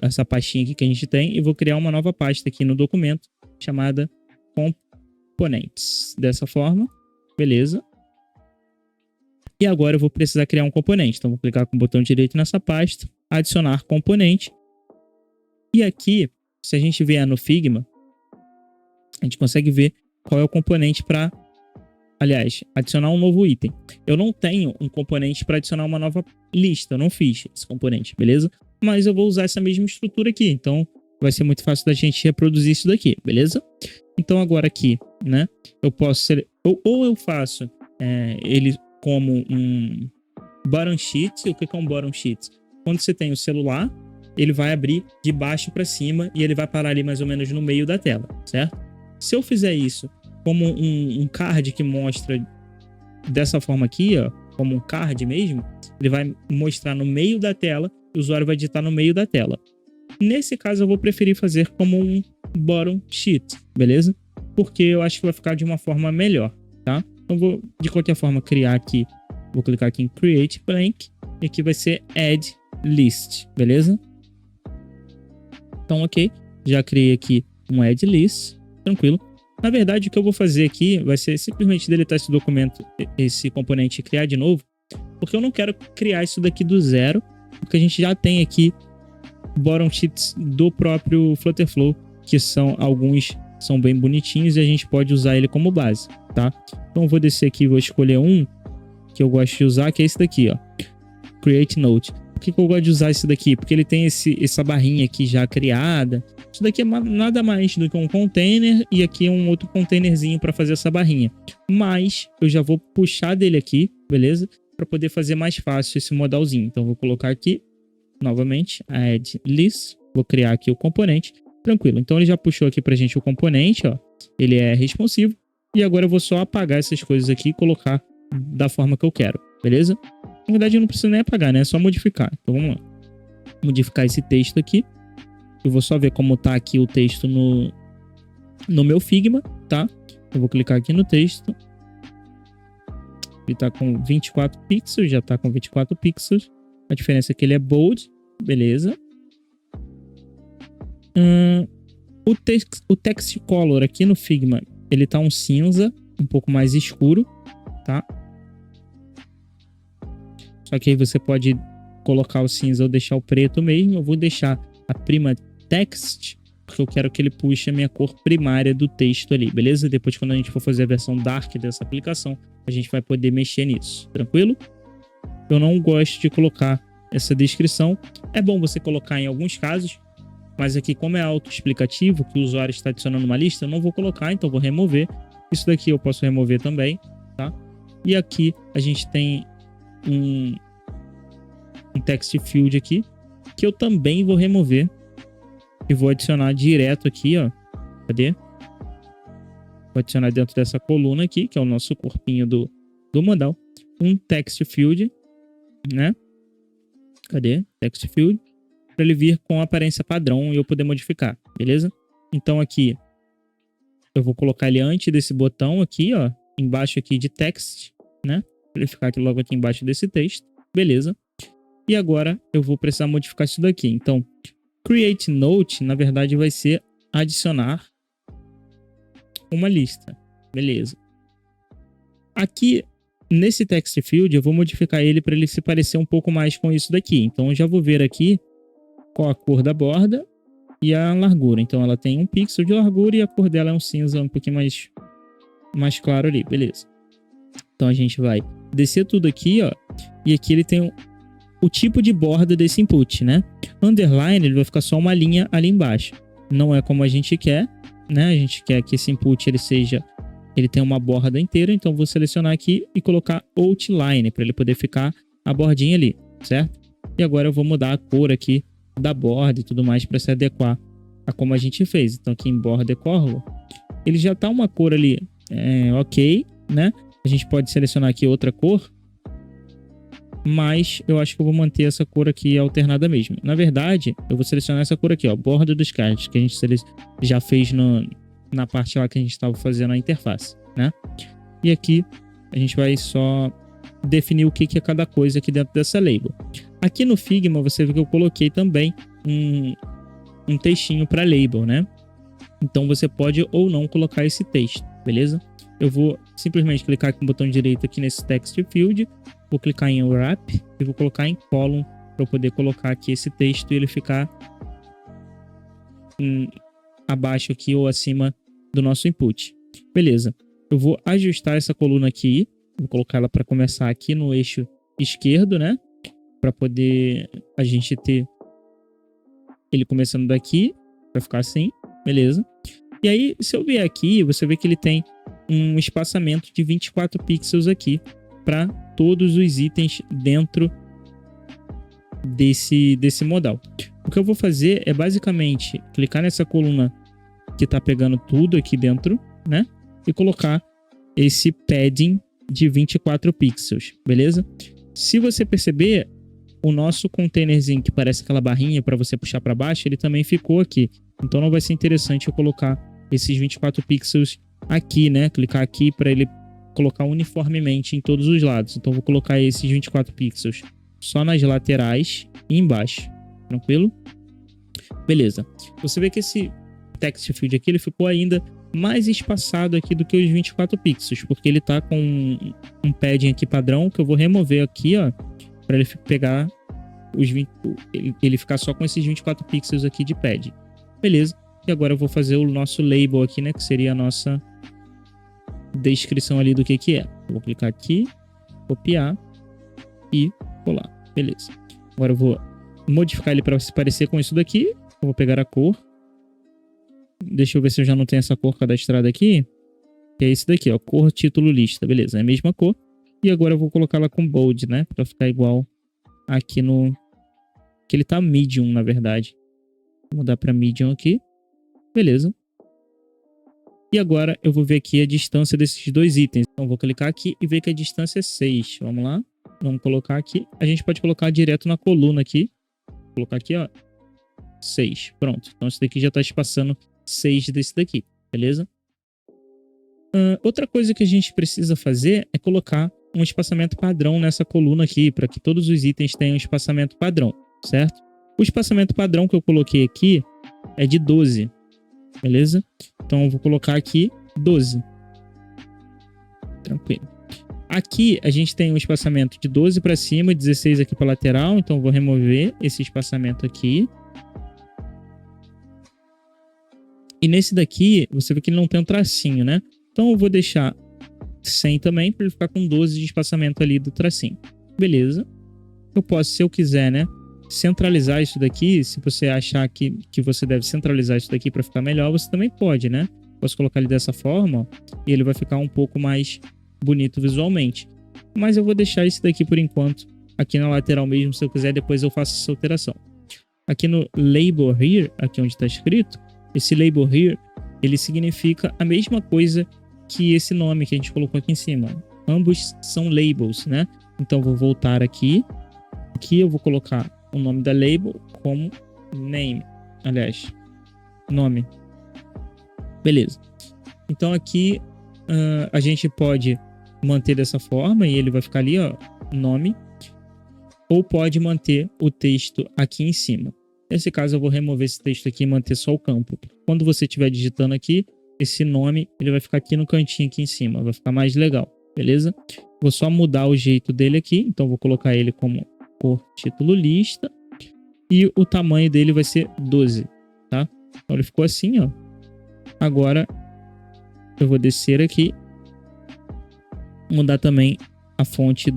essa pastinha aqui que a gente tem, e vou criar uma nova pasta aqui no documento chamada components, dessa forma, beleza? E agora eu vou precisar criar um componente. Então, vou clicar com o botão direito nessa pasta, adicionar componente. E aqui, se a gente vier no Figma, a gente consegue ver qual é o componente para, aliás, adicionar um novo item. Eu não tenho um componente para adicionar uma nova lista. Eu não fiz esse componente, beleza? Mas eu vou usar essa mesma estrutura aqui. Então, vai ser muito fácil da gente reproduzir isso daqui, beleza? Então, agora aqui, né? Eu posso ser... Ou eu faço ele como um bottom sheet. O que é um bottom sheet? Quando você tem o celular, ele vai abrir de baixo para cima e ele vai parar ali mais ou menos no meio da tela, certo? Se eu fizer isso como um card que mostra dessa forma aqui, ó, como um card mesmo, ele vai mostrar no meio da tela e o usuário vai digitar no meio da tela. Nesse caso, eu vou preferir fazer como um bottom sheet, beleza? Porque eu acho que vai ficar de uma forma melhor, tá? Então, vou, de qualquer forma, criar aqui. Vou clicar aqui em Create Blank. E aqui vai ser Add List, beleza? Então, ok. Já criei aqui um Add List. Tranquilo. Na verdade, o que eu vou fazer aqui vai ser simplesmente deletar esse documento, esse componente e criar de novo, porque eu não quero criar isso daqui do zero, porque a gente já tem aqui bottom sheets do próprio Flutterflow, que alguns são bem bonitinhos e a gente pode usar ele como base, tá? Então eu vou descer aqui e vou escolher um que eu gosto de usar, que é esse daqui, ó. Create Note. Por que eu gosto de usar esse daqui? Porque ele tem essa barrinha aqui já criada. Isso daqui é nada mais do que um container e aqui é um outro containerzinho para fazer essa barrinha. Mas eu já vou puxar dele aqui, beleza? Para poder fazer mais fácil esse modalzinho. Então vou colocar aqui, novamente, add list. Vou criar aqui o componente. Tranquilo. Então ele já puxou aqui pra gente o componente, ó. Ele é responsivo. E agora eu vou só apagar essas coisas aqui e colocar da forma que eu quero, beleza? Na verdade eu não preciso nem apagar, né? É só modificar. Então vamos lá. Modificar esse texto aqui. Eu vou só ver como tá aqui o texto no meu Figma, tá? Eu vou clicar aqui no texto. Ele tá com 24 pixels, já tá com 24 pixels. A diferença é que ele é bold, beleza? O text color aqui no Figma, ele tá um cinza, um pouco mais escuro, tá? Só que aí você pode colocar o cinza ou deixar o preto mesmo. Eu vou deixar a prima text, porque eu quero que ele puxe a minha cor primária do texto ali, beleza? Depois, quando a gente for fazer a versão dark dessa aplicação, a gente vai poder mexer nisso, tranquilo? Eu não gosto de colocar essa descrição. É bom você colocar em alguns casos, mas aqui, como é autoexplicativo, que o usuário está adicionando uma lista, eu não vou colocar, então vou remover. Isso daqui eu posso remover também, tá? E aqui a gente tem um text field aqui, que eu também vou remover e vou adicionar direto aqui, ó. Cadê? Vou adicionar dentro dessa coluna aqui, que é o nosso corpinho do modal, um text field, né? Cadê? Text field, para ele vir com a aparência padrão e eu poder modificar, beleza? Então aqui eu vou colocar ele antes desse botão aqui, ó, embaixo aqui de text, né? Para ele ficar aqui logo aqui embaixo desse texto, beleza? E agora eu vou precisar modificar isso daqui. Então, create note, na verdade, vai ser adicionar uma lista, beleza? Aqui nesse text field eu vou modificar ele para ele se parecer um pouco mais com isso daqui. Então eu já vou ver aqui qual a cor da borda e a largura. Então ela tem 1 pixel de largura e a cor dela é um cinza um pouquinho mais claro ali, beleza? Então a gente vai descer tudo aqui, ó, e aqui ele tem o tipo de borda desse input, né? Underline, ele vai ficar só uma linha ali embaixo. Não é como a gente quer, né? A gente quer que esse input ele tenha uma borda inteira, então vou selecionar aqui e colocar outline para ele poder ficar a bordinha ali, certo? E agora eu vou mudar a cor aqui da borda e tudo mais para se adequar a como a gente fez. Então aqui em border color, ele já tá uma cor ali, ok, né? A gente pode selecionar aqui outra cor, mas eu acho que eu vou manter essa cor aqui alternada mesmo. Na verdade, eu vou selecionar essa cor aqui, ó, borda dos cards, que a gente já fez na parte lá que a gente estava fazendo a interface, né? E aqui a gente vai só definir o que é cada coisa aqui dentro dessa label. Aqui no Figma você vê que eu coloquei também um textinho para label, né? Então você pode ou não colocar esse texto, beleza? Eu vou simplesmente clicar com o botão direito aqui nesse text field, vou clicar em wrap e vou colocar em column para eu poder colocar aqui esse texto e ele ficar abaixo aqui ou acima do nosso input. Beleza. Eu vou ajustar essa coluna aqui, vou colocar ela para começar aqui no eixo esquerdo, né? Para poder a gente ter ele começando daqui, para ficar assim, beleza? E aí, se eu vier aqui, você vê que ele tem um espaçamento de 24 pixels aqui para todos os itens dentro desse modal. O que eu vou fazer é basicamente clicar nessa coluna que está pegando tudo aqui dentro, né? E colocar esse padding de 24 pixels, beleza? Se você perceber, o nosso containerzinho que parece aquela barrinha para você puxar para baixo, ele também ficou aqui. Então não vai ser interessante eu colocar esses 24 pixels aqui, né? Clicar aqui para ele colocar uniformemente em todos os lados. Então vou colocar esses 24 pixels só nas laterais e embaixo. Tranquilo? Beleza. Você vê que esse text field aqui, ele ficou ainda mais espaçado aqui do que os 24 pixels, porque ele tá com um padding aqui padrão que eu vou remover aqui, ó, para ele pegar ele ficar só com esses 24 pixels aqui de padding. Beleza. E agora eu vou fazer o nosso label aqui, né, que seria a nossa descrição ali do que é. Eu vou clicar aqui, copiar e colar. Beleza. Agora eu vou modificar ele para se parecer com isso daqui. Eu vou pegar a cor. Deixa eu ver se eu já não tenho essa cor cadastrada aqui. Que é esse daqui, ó. Cor, título, lista. Beleza, é a mesma cor. E agora eu vou colocar ela com bold, né? Pra ficar igual aqui no... Que ele tá medium, na verdade. Vou mudar pra medium aqui. Beleza. E agora eu vou ver aqui a distância desses dois itens. Então eu vou clicar aqui e ver que a distância é 6. Vamos lá. Vamos colocar aqui. A gente pode colocar direto na coluna aqui. Vou colocar aqui, ó. 6. Pronto. Então isso daqui já tá espaçando 6 desse daqui. Beleza? Outra coisa que a gente precisa fazer é colocar um espaçamento padrão nessa coluna aqui, para que todos os itens tenham espaçamento padrão, certo? O espaçamento padrão que eu coloquei aqui é de 12, beleza? Então eu vou colocar aqui 12. Tranquilo. Aqui a gente tem um espaçamento de 12 para cima e 16 aqui para lateral, então eu vou remover esse espaçamento aqui. E nesse daqui, você vê que ele não tem um tracinho, né? Então eu vou deixar 100 também, para ele ficar com 12 de espaçamento ali do tracinho. Beleza. Eu posso, se eu quiser, né, centralizar isso daqui. Se você achar que você deve centralizar isso daqui para ficar melhor, você também pode, né? Posso colocar ele dessa forma, ó, e ele vai ficar um pouco mais bonito visualmente. Mas eu vou deixar esse daqui por enquanto aqui na lateral mesmo. Se eu quiser, depois eu faço essa alteração. Aqui no Label Here, aqui onde está escrito, esse Label Here, ele significa a mesma coisa que esse nome que a gente colocou aqui em cima. Ambos são labels, né? Então, vou voltar aqui. Aqui eu vou colocar o nome da label como name. Aliás, nome. Beleza. Então, aqui a gente pode manter dessa forma e ele vai ficar ali, ó, nome. Ou pode manter o texto aqui em cima. Nesse caso, eu vou remover esse texto aqui e manter só o campo. Quando você estiver digitando aqui, esse nome ele vai ficar aqui no cantinho aqui em cima. Vai ficar mais legal, beleza? Vou só mudar o jeito dele aqui. Então, vou colocar ele como cor, título, lista. E o tamanho dele vai ser 12, tá? Então, ele ficou assim, ó. Agora, eu vou descer aqui. Mudar também a fonte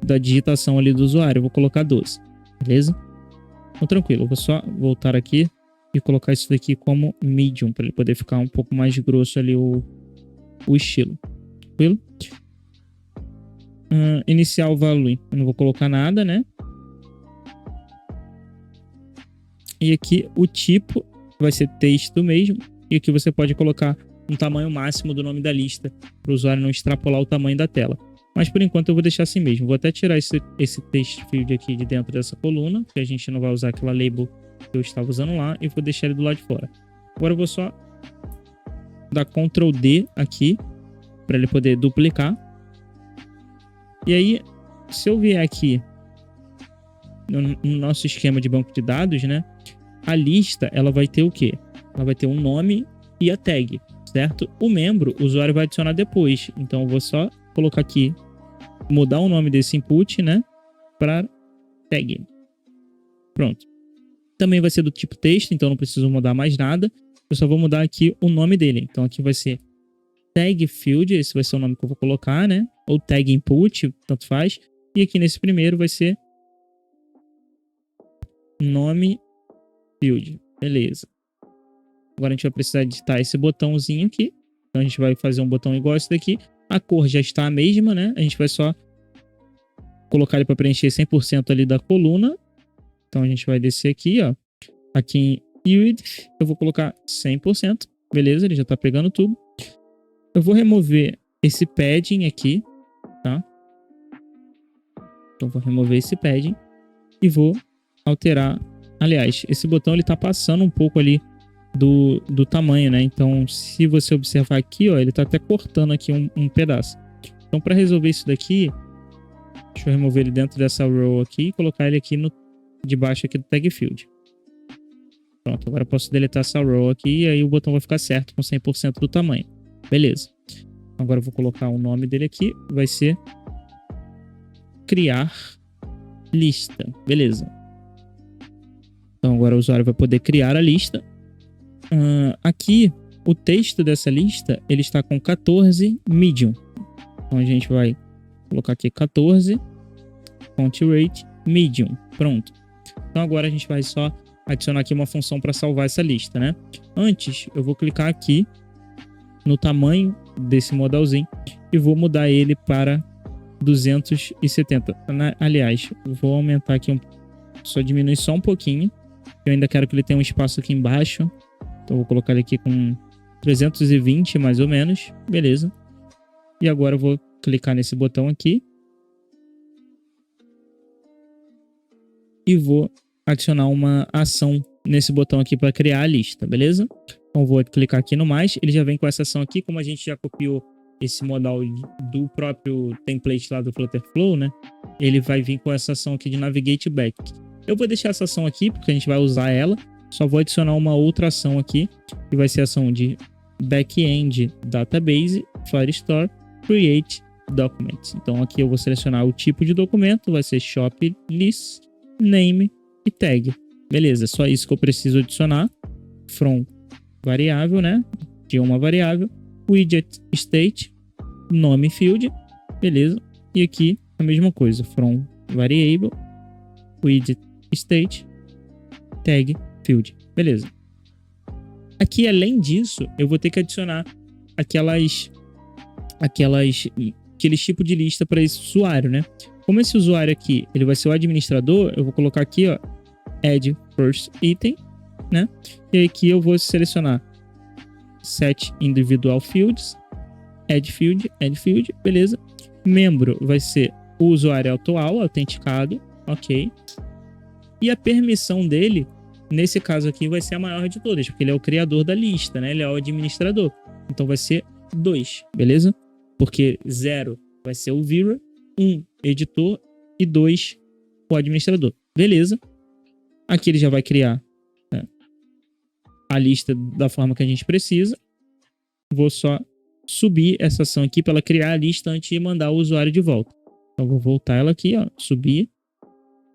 da digitação ali do usuário. Eu vou colocar 12, beleza? Então, tranquilo. Eu vou só voltar aqui e colocar isso daqui como medium, para ele poder ficar um pouco mais grosso ali o estilo. Tranquilo? Inicial value. Eu não vou colocar nada, né? E aqui o tipo vai ser texto mesmo. E aqui você pode colocar um tamanho máximo do nome da lista, para o usuário não extrapolar o tamanho da tela. Mas por enquanto eu vou deixar assim mesmo. Vou até tirar esse text field aqui de dentro dessa coluna, que a gente não vai usar aquela label que eu estava usando lá, e vou deixar ele do lado de fora. Agora eu vou só dar Ctrl D aqui, para ele poder duplicar. E aí, se eu vier aqui no nosso esquema de banco de dados, né? A lista, ela vai ter o quê? Ela vai ter um nome e a tag, certo? O membro, o usuário vai adicionar depois. Então eu vou só colocar aqui, mudar o nome desse input, né? Para tag. Pronto. Também vai ser do tipo texto, então não preciso mudar mais nada. Eu só vou mudar aqui o nome dele. Então aqui vai ser tag field, esse vai ser o nome que eu vou colocar, né? Ou tag input, tanto faz. E aqui nesse primeiro vai ser nome field. Beleza. Agora a gente vai precisar digitar esse botãozinho aqui. Então a gente vai fazer um botão igual esse daqui. A cor já está a mesma, né? A gente vai só colocar ele para preencher 100% ali da coluna. Então a gente vai descer aqui, ó. Aqui em UID, eu vou colocar 100%. Beleza, ele já tá pegando tudo. Eu vou remover esse padding aqui, tá? Então vou remover esse padding e vou alterar. Aliás, esse botão ele tá passando um pouco ali do tamanho, né? Então, se você observar aqui, ó, ele tá até cortando aqui um pedaço. Então, para resolver isso daqui, deixa eu remover ele dentro dessa row aqui e colocar ele aqui debaixo aqui do tag field. Pronto, agora eu posso deletar essa row aqui e aí o botão vai ficar certo com 100% do tamanho. Beleza. Agora eu vou colocar o nome dele aqui. Vai ser criar lista. Beleza. Então agora o usuário vai poder criar a lista. Aqui, o texto dessa lista, ele está com 14 medium. Então a gente vai colocar aqui 14 font rate medium. Pronto. Então agora a gente vai só adicionar aqui uma função para salvar essa lista, né? Antes, eu vou clicar aqui no tamanho desse modalzinho e vou mudar ele para 270. Aliás, vou aumentar aqui, só diminuir só um pouquinho. Eu ainda quero que ele tenha um espaço aqui embaixo. Então vou colocar ele aqui com 320 mais ou menos. Beleza. E agora eu vou clicar nesse botão aqui. E vou adicionar uma ação nesse botão aqui para criar a lista, beleza? Então vou clicar aqui no mais, ele já vem com essa ação aqui, como a gente já copiou esse modal do próprio template lá do Flutterflow, né? Ele vai vir com essa ação aqui de Navigate Back. Eu vou deixar essa ação aqui, porque a gente vai usar ela, só vou adicionar uma outra ação aqui, que vai ser a ação de Backend Database, Firestore, Create Documents. Então aqui eu vou selecionar o tipo de documento, vai ser Shop List, Name e Tag. Beleza, só isso que eu preciso adicionar. From variável, né? De uma variável. Widget State, nome field. Beleza. E aqui a mesma coisa. From variable, widget state, tag field. Beleza. Aqui, além disso, eu vou ter que adicionar aqueles tipos de lista para esse usuário, né? Como esse usuário aqui, ele vai ser o administrador, eu vou colocar aqui, ó, add first item, né? E aqui eu vou selecionar set individual fields, add field, beleza? Membro vai ser o usuário atual, autenticado, ok? E a permissão dele, nesse caso aqui, vai ser a maior de todas, porque ele é o criador da lista, né? Ele é o administrador. Então vai ser 2, beleza? Porque 0 vai ser o viewer, 1 editor e 2 o administrador. Beleza? Aqui ele já vai criar, né, a lista da forma que a gente precisa. Vou só subir essa ação aqui para ela criar a lista antes de mandar o usuário de volta. Então vou voltar ela aqui, ó, subir.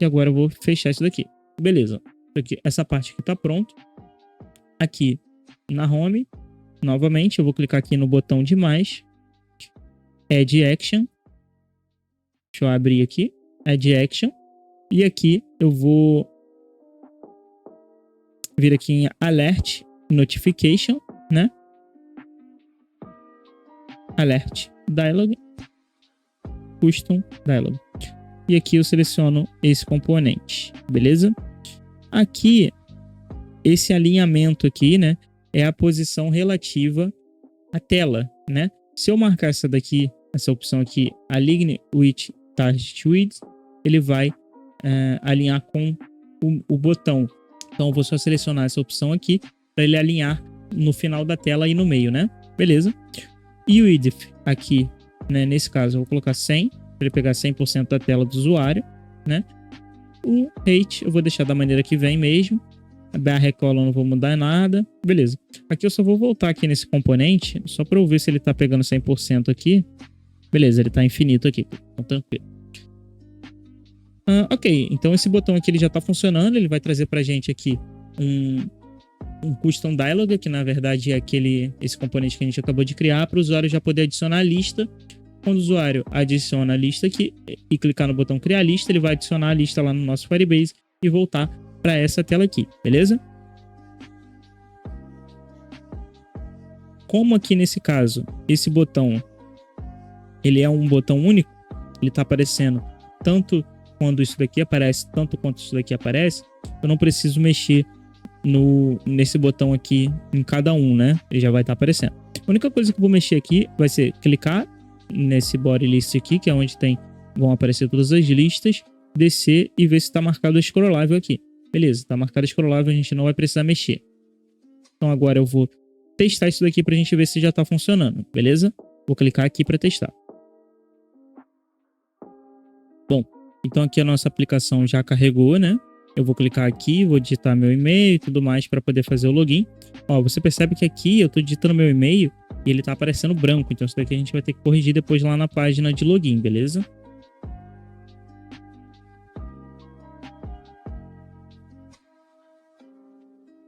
E agora eu vou fechar isso daqui. Beleza. Aqui, essa parte aqui tá pronto. Aqui na home, novamente, eu vou clicar aqui no botão de mais. Add Action. Deixa eu abrir aqui. Add Action. E aqui eu vou vir aqui em Alert Notification, né? Alert Dialog. Custom Dialog. E aqui eu seleciono esse componente, beleza? Aqui, esse alinhamento aqui, né? É a posição relativa à tela, né? Se eu marcar essa daqui, essa opção aqui, Align with Target Width, ele vai alinhar com o botão. Então eu vou só selecionar essa opção aqui para ele alinhar no final da tela e no meio, né? Beleza? E o width aqui, né? Nesse caso eu vou colocar 100 para ele pegar 100% da tela do usuário, né? O height eu vou deixar da maneira que vem mesmo. A barra column eu não vou mudar nada. Beleza. Aqui eu só vou voltar aqui nesse componente, só para eu ver se ele tá pegando 100% aqui. Beleza, ele tá infinito aqui. Então tranquilo. Ok, então esse botão aqui ele já tá funcionando. Ele vai trazer pra gente aqui um custom dialog, que na verdade é esse componente que a gente acabou de criar, para o usuário já poder adicionar a lista. Quando o usuário adiciona a lista aqui e clicar no botão criar lista, ele vai adicionar a lista lá no nosso Firebase e voltar para essa tela aqui, beleza? Como aqui nesse caso, esse botão ele é um botão único, ele está aparecendo tanto quando isso daqui aparece, tanto quanto isso daqui aparece, eu não preciso mexer nesse botão aqui em cada um, né? Ele já vai estar aparecendo. A única coisa que eu vou mexer aqui vai ser clicar nesse body list aqui, que é onde vão aparecer todas as listas, descer e ver se está marcado o scrollável aqui. Beleza, está marcado o scrollável, a gente não vai precisar mexer. Então agora eu vou testar isso daqui para a gente ver se já está funcionando, beleza? Vou clicar aqui para testar. Bom, então aqui a nossa aplicação já carregou, né? eu vou clicar aqui, vou digitar meu e-mail e tudo mais para poder fazer o login. Ó, você percebe que aqui eu estou digitando meu e-mail e ele está aparecendo branco. Então isso daqui a gente vai ter que corrigir depois lá na página de login, beleza?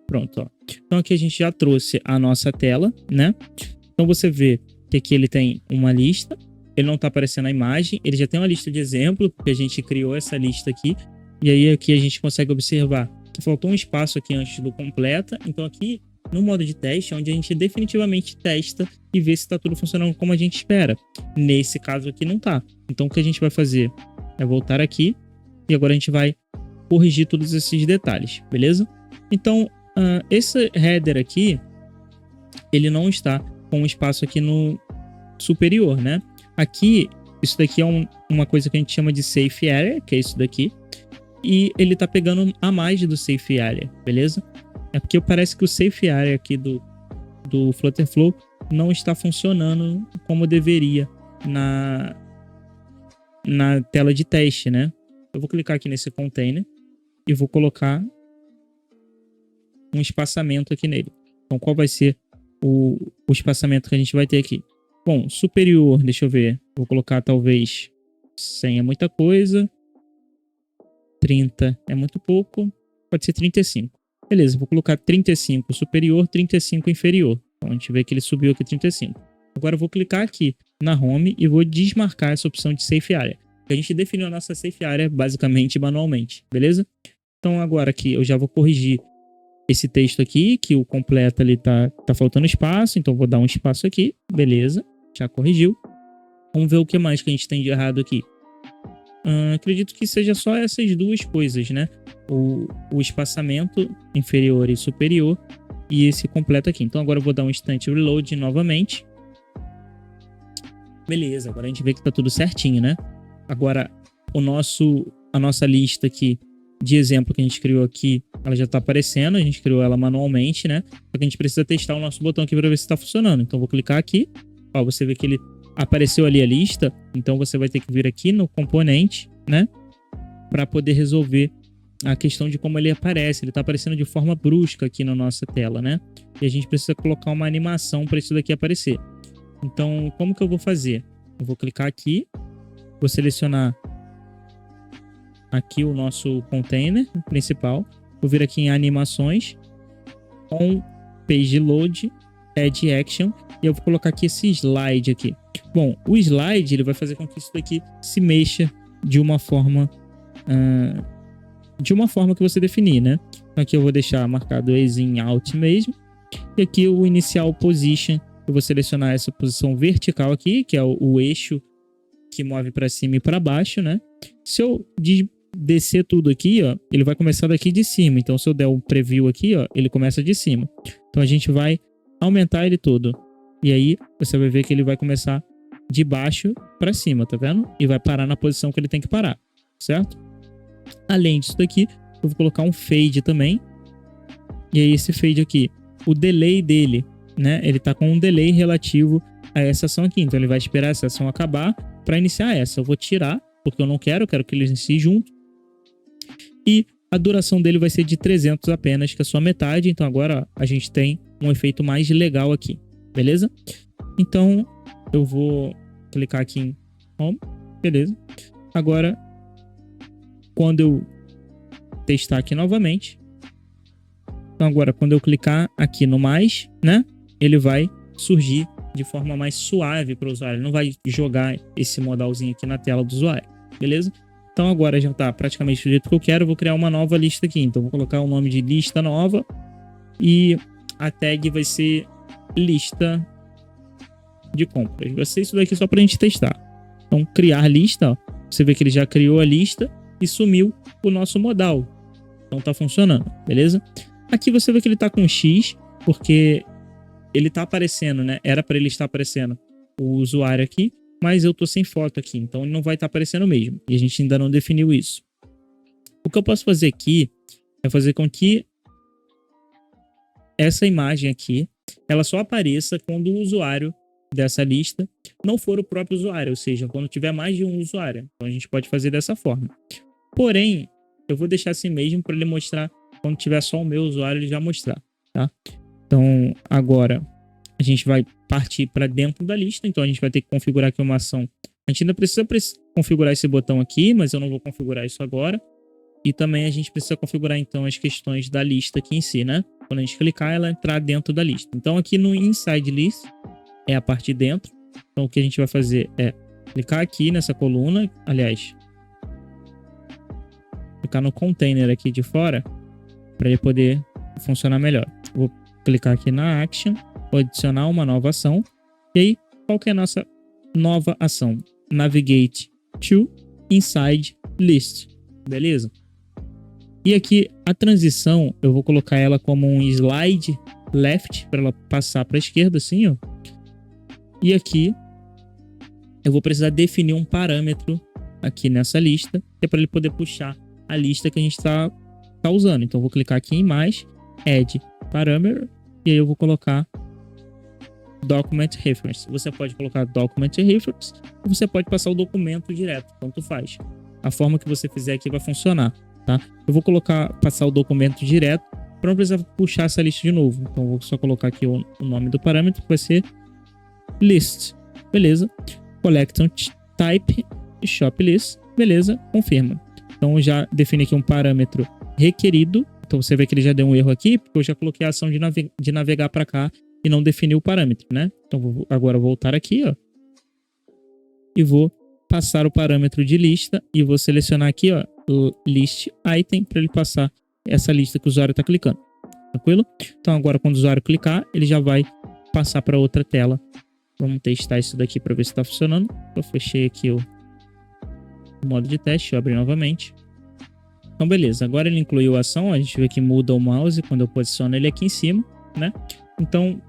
Pronto, ó. Então aqui a gente já trouxe a nossa tela, né? Então você vê que aqui ele tem uma lista, ele não está aparecendo a imagem, ele já tem uma lista de exemplo, porque a gente criou essa lista aqui, e aí aqui a gente consegue observar que faltou um espaço aqui antes do completa, então aqui no modo de teste é onde a gente definitivamente testa e vê se está tudo funcionando como a gente espera. Nesse caso aqui não tá. Então o que a gente vai fazer é voltar aqui, e agora a gente vai corrigir todos esses detalhes, beleza? Então esse header aqui, ele não está com espaço aqui no superior, né? Aqui, isso daqui é uma coisa que a gente chama de safe area, que é isso daqui. E ele tá pegando a mais do safe area, beleza? É porque parece que o safe area aqui do Flutterflow não está funcionando como deveria na tela de teste, né? Eu vou clicar aqui nesse container e vou colocar um espaçamento aqui nele. Então, qual vai ser o espaçamento que a gente vai ter aqui? Bom, superior, deixa eu ver. Vou colocar talvez 100 é muita coisa. 30 é muito pouco. Pode ser 35. Beleza, vou colocar 35 superior, 35 inferior. Então, a gente vê que ele subiu aqui 35. Agora eu vou clicar aqui na home e vou desmarcar essa opção de safe area. A gente definiu a nossa safe area basicamente manualmente, beleza? Então agora aqui eu já vou corrigir esse texto aqui, que o completo ali tá faltando espaço, então vou dar um espaço aqui, beleza, já corrigiu. Vamos ver o que mais que a gente tem de errado aqui. Acredito que seja só essas duas coisas, né? O espaçamento inferior e superior e esse completo aqui. Então agora eu vou dar um instant reload novamente. Beleza, agora a gente vê que tá tudo certinho, né? Agora a nossa lista aqui de exemplo que a gente criou aqui, ela já tá aparecendo, a gente criou ela manualmente, né? Só que a gente precisa testar o nosso botão aqui para ver se tá funcionando. Então vou clicar aqui, ó, você vê que ele apareceu ali a lista, então você vai ter que vir aqui no componente, né? Para poder resolver a questão de como ele aparece. Ele tá aparecendo de forma brusca aqui na nossa tela, né? E a gente precisa colocar uma animação para isso daqui aparecer. Então, como que eu vou fazer? Eu vou clicar aqui, vou selecionar aqui o nosso container principal, vou vir aqui em animações, on page load, add action, e eu vou colocar aqui esse slide aqui. Bom, o slide ele vai fazer com que isso daqui se mexa de uma forma que você definir, né? Então aqui eu vou deixar marcado ease in out mesmo, e aqui o inicial position, eu vou selecionar essa posição vertical aqui, que é o eixo que move para cima e para baixo, né? Se eu descer tudo aqui, ó, ele vai começar daqui de cima. Então, se eu der um preview aqui, ó, ele começa de cima. Então, a gente vai aumentar ele todo. E aí, você vai ver que ele vai começar de baixo para cima, tá vendo? E vai parar na posição que ele tem que parar, certo? Além disso daqui, eu vou colocar um fade também. E aí, esse fade aqui, o delay dele, né? Ele tá com um delay relativo a essa ação aqui. Então, ele vai esperar essa ação acabar para iniciar essa. Eu vou tirar, porque eu não quero que ele inicie junto. E a duração dele vai ser de 300 apenas, que é só metade. Então agora ó, a gente tem um efeito mais legal aqui, beleza? Então eu vou clicar aqui em Home, beleza? Agora, quando eu testar aqui novamente, então agora quando eu clicar aqui no mais, né? Ele vai surgir de forma mais suave para o usuário. Ele não vai jogar esse modalzinho aqui na tela do usuário, beleza? Então agora já está praticamente do jeito que eu quero. Eu vou criar uma nova lista aqui. Então vou colocar o nome de lista nova e a tag vai ser lista de compras. Vai ser isso daqui só para a gente testar. Então criar lista, ó. Você vê que ele já criou a lista e sumiu o nosso modal. Então tá funcionando, beleza? Aqui você vê que ele está com X porque ele está aparecendo, né? Era para ele estar aparecendo o usuário aqui. Mas eu tô sem foto aqui, então ele não vai estar aparecendo mesmo. E a gente ainda não definiu isso. O que eu posso fazer aqui é fazer com que essa imagem aqui, ela só apareça quando o usuário dessa lista não for o próprio usuário, ou seja, quando tiver mais de um usuário. Então a gente pode fazer dessa forma. Porém, Eu vou deixar assim mesmo para ele mostrar, quando tiver só o meu usuário, ele já mostrar, tá? Então, agora a gente vai partir para dentro da lista. Então, a gente vai ter que configurar aqui uma ação. A gente ainda precisa configurar esse botão aqui, mas eu não vou configurar isso agora. E também a gente precisa configurar, então, as questões da lista aqui em si, né? Quando a gente clicar, ela entrar dentro da lista. Então, aqui no Inside List é a parte de dentro. Então, o que a gente vai fazer é clicar aqui nessa coluna. Aliás, clicar no container aqui de fora para ele poder funcionar melhor. Vou clicar aqui na Action, vou adicionar uma nova ação. E aí, qual que é a nossa nova ação? Navigate to Inside List. Beleza? E aqui a transição, eu vou colocar ela como um slide left para ela passar para a esquerda, assim, ó. E aqui eu vou precisar definir um parâmetro aqui nessa lista, que é para ele poder puxar a lista que a gente está usando. Então eu vou clicar aqui em mais, Add Parameter, e aí eu vou colocar Document Reference. Você pode colocar Document Reference, ou você pode passar o documento direto, tanto faz. A forma que você fizer aqui vai funcionar, tá? Eu vou passar o documento direto para não precisar puxar essa lista de novo. Então eu vou só colocar aqui o nome do parâmetro, que vai ser List. Beleza? Collection Type Shop List. Beleza? Confirma. Então eu já defini aqui um parâmetro requerido. Então você vê que ele já deu um erro aqui, porque eu já coloquei a ação de navegar para cá e não defini o parâmetro, né? Então vou agora voltar aqui, ó. E vou passar o parâmetro de lista e vou selecionar aqui, ó, List Item, para ele passar essa lista que o usuário está clicando. Tranquilo? Então agora quando o usuário clicar, ele já vai passar para outra tela. Vamos testar isso daqui para ver se está funcionando. Eu fechei aqui o modo de teste, eu abri novamente. Então beleza, agora ele incluiu a ação, a gente vê que muda o mouse quando eu posiciono ele aqui em cima, né? Então,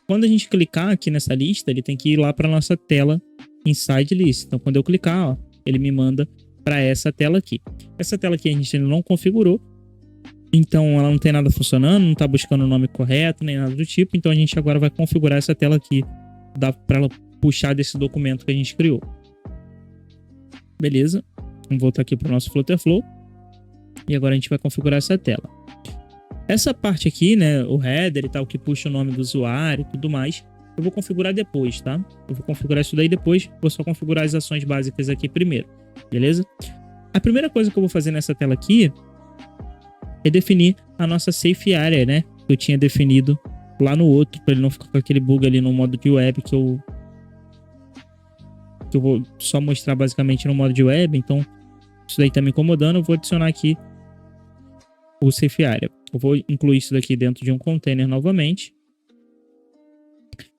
quando a gente clicar aqui nessa lista, ele tem que ir lá para nossa tela Inside List. Então quando eu clicar, ó, ele me manda para essa tela aqui. Essa tela aqui a gente ainda não configurou, então ela não tem nada funcionando, não está buscando o nome correto, nem nada do tipo. Então a gente agora vai configurar essa tela aqui, dá para ela puxar desse documento que a gente criou. Beleza, vamos voltar aqui para o nosso Flutterflow. E agora a gente vai configurar essa tela. Essa parte aqui, né, o header e tal, que puxa o nome do usuário e tudo mais, eu vou configurar depois, tá? Eu vou configurar isso daí depois, vou só configurar as ações básicas aqui primeiro, beleza? A primeira coisa que eu vou fazer nessa tela aqui é definir a nossa safe area, né? Que eu tinha definido lá no outro, para ele não ficar com aquele bug ali no modo de web que eu vou só mostrar basicamente no modo de web. Então, isso daí tá me incomodando, eu vou adicionar aqui o safe area. Eu vou incluir isso daqui dentro de um container novamente.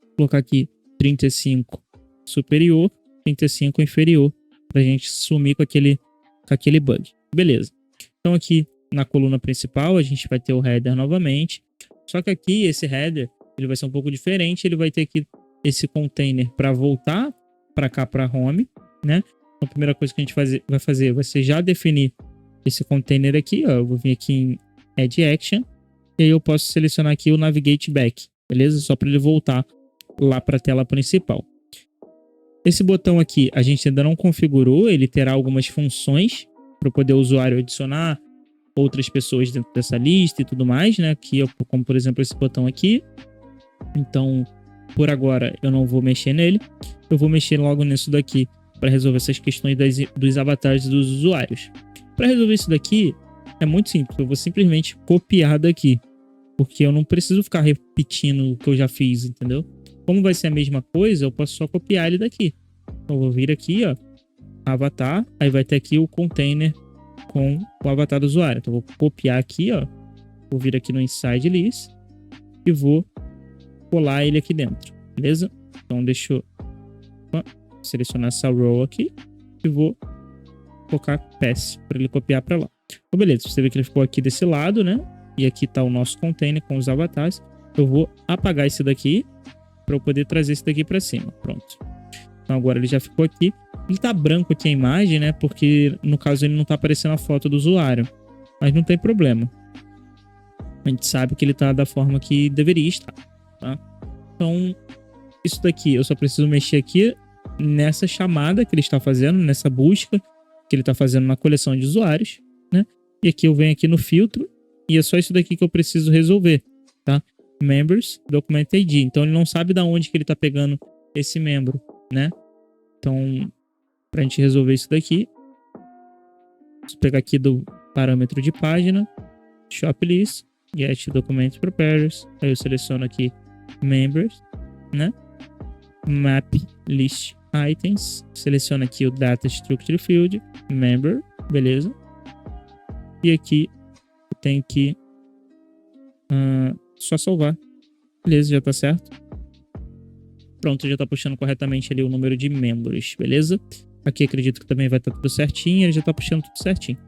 Vou colocar aqui 35 superior, 35 inferior, pra gente sumir com aquele bug. Beleza. Então aqui na coluna principal a gente vai ter o header novamente. Só que aqui esse header ele vai ser um pouco diferente. Ele vai ter aqui esse container para voltar para cá para home, né? Então a primeira coisa que a gente vai fazer vai ser já definir esse container aqui, ó. Eu vou vir aqui em Add Action e aí eu posso selecionar aqui o Navigate Back, beleza? Só para ele voltar lá para a tela principal. Esse botão aqui a gente ainda não configurou, ele terá algumas funções para poder o usuário adicionar outras pessoas dentro dessa lista e tudo mais, né? Aqui, como por exemplo esse botão aqui. Então, por agora eu não vou mexer nele. Eu vou mexer logo nisso daqui para resolver essas questões dos avatares dos usuários. Para resolver isso daqui é muito simples. Eu vou simplesmente copiar daqui, porque eu não preciso ficar repetindo o que eu já fiz, entendeu? Como vai ser a mesma coisa, eu posso só copiar ele daqui. Então eu vou vir aqui, ó, avatar, aí vai ter aqui o container com o avatar do usuário. Então eu vou copiar aqui, ó, vou vir aqui no Inside List e vou colar ele aqui dentro, beleza? Então deixa eu selecionar essa row aqui e vou colocar pass para ele copiar para lá. Então beleza, você vê que ele ficou aqui desse lado, né? E aqui tá o nosso container com os avatares. Eu vou apagar esse daqui para eu poder trazer esse daqui para cima. Pronto. Então agora ele já ficou aqui. Ele tá branco aqui a imagem, né? Porque no caso ele não tá aparecendo a foto do usuário. Mas não tem problema. A gente sabe que ele tá da forma que deveria estar, tá? Então, isso daqui eu só preciso mexer aqui nessa chamada que ele está fazendo, nessa busca que ele está fazendo na coleção de usuários, né? E aqui eu venho aqui no filtro e é só isso daqui que eu preciso resolver, tá? Members, Document ID. Então ele não sabe da onde que ele tá pegando esse membro, né? Então, pra gente resolver isso daqui, vou pegar aqui do parâmetro de página, shop list, get document preparers. Aí eu seleciono aqui members, né? Map list items. Seleciono aqui o data structure field, member, beleza? E aqui eu tenho que só salvar. Beleza, já tá certo. Pronto, já tá puxando corretamente ali o número de membros, beleza? Aqui acredito que também vai estar tudo certinho, ele já tá puxando tudo certinho.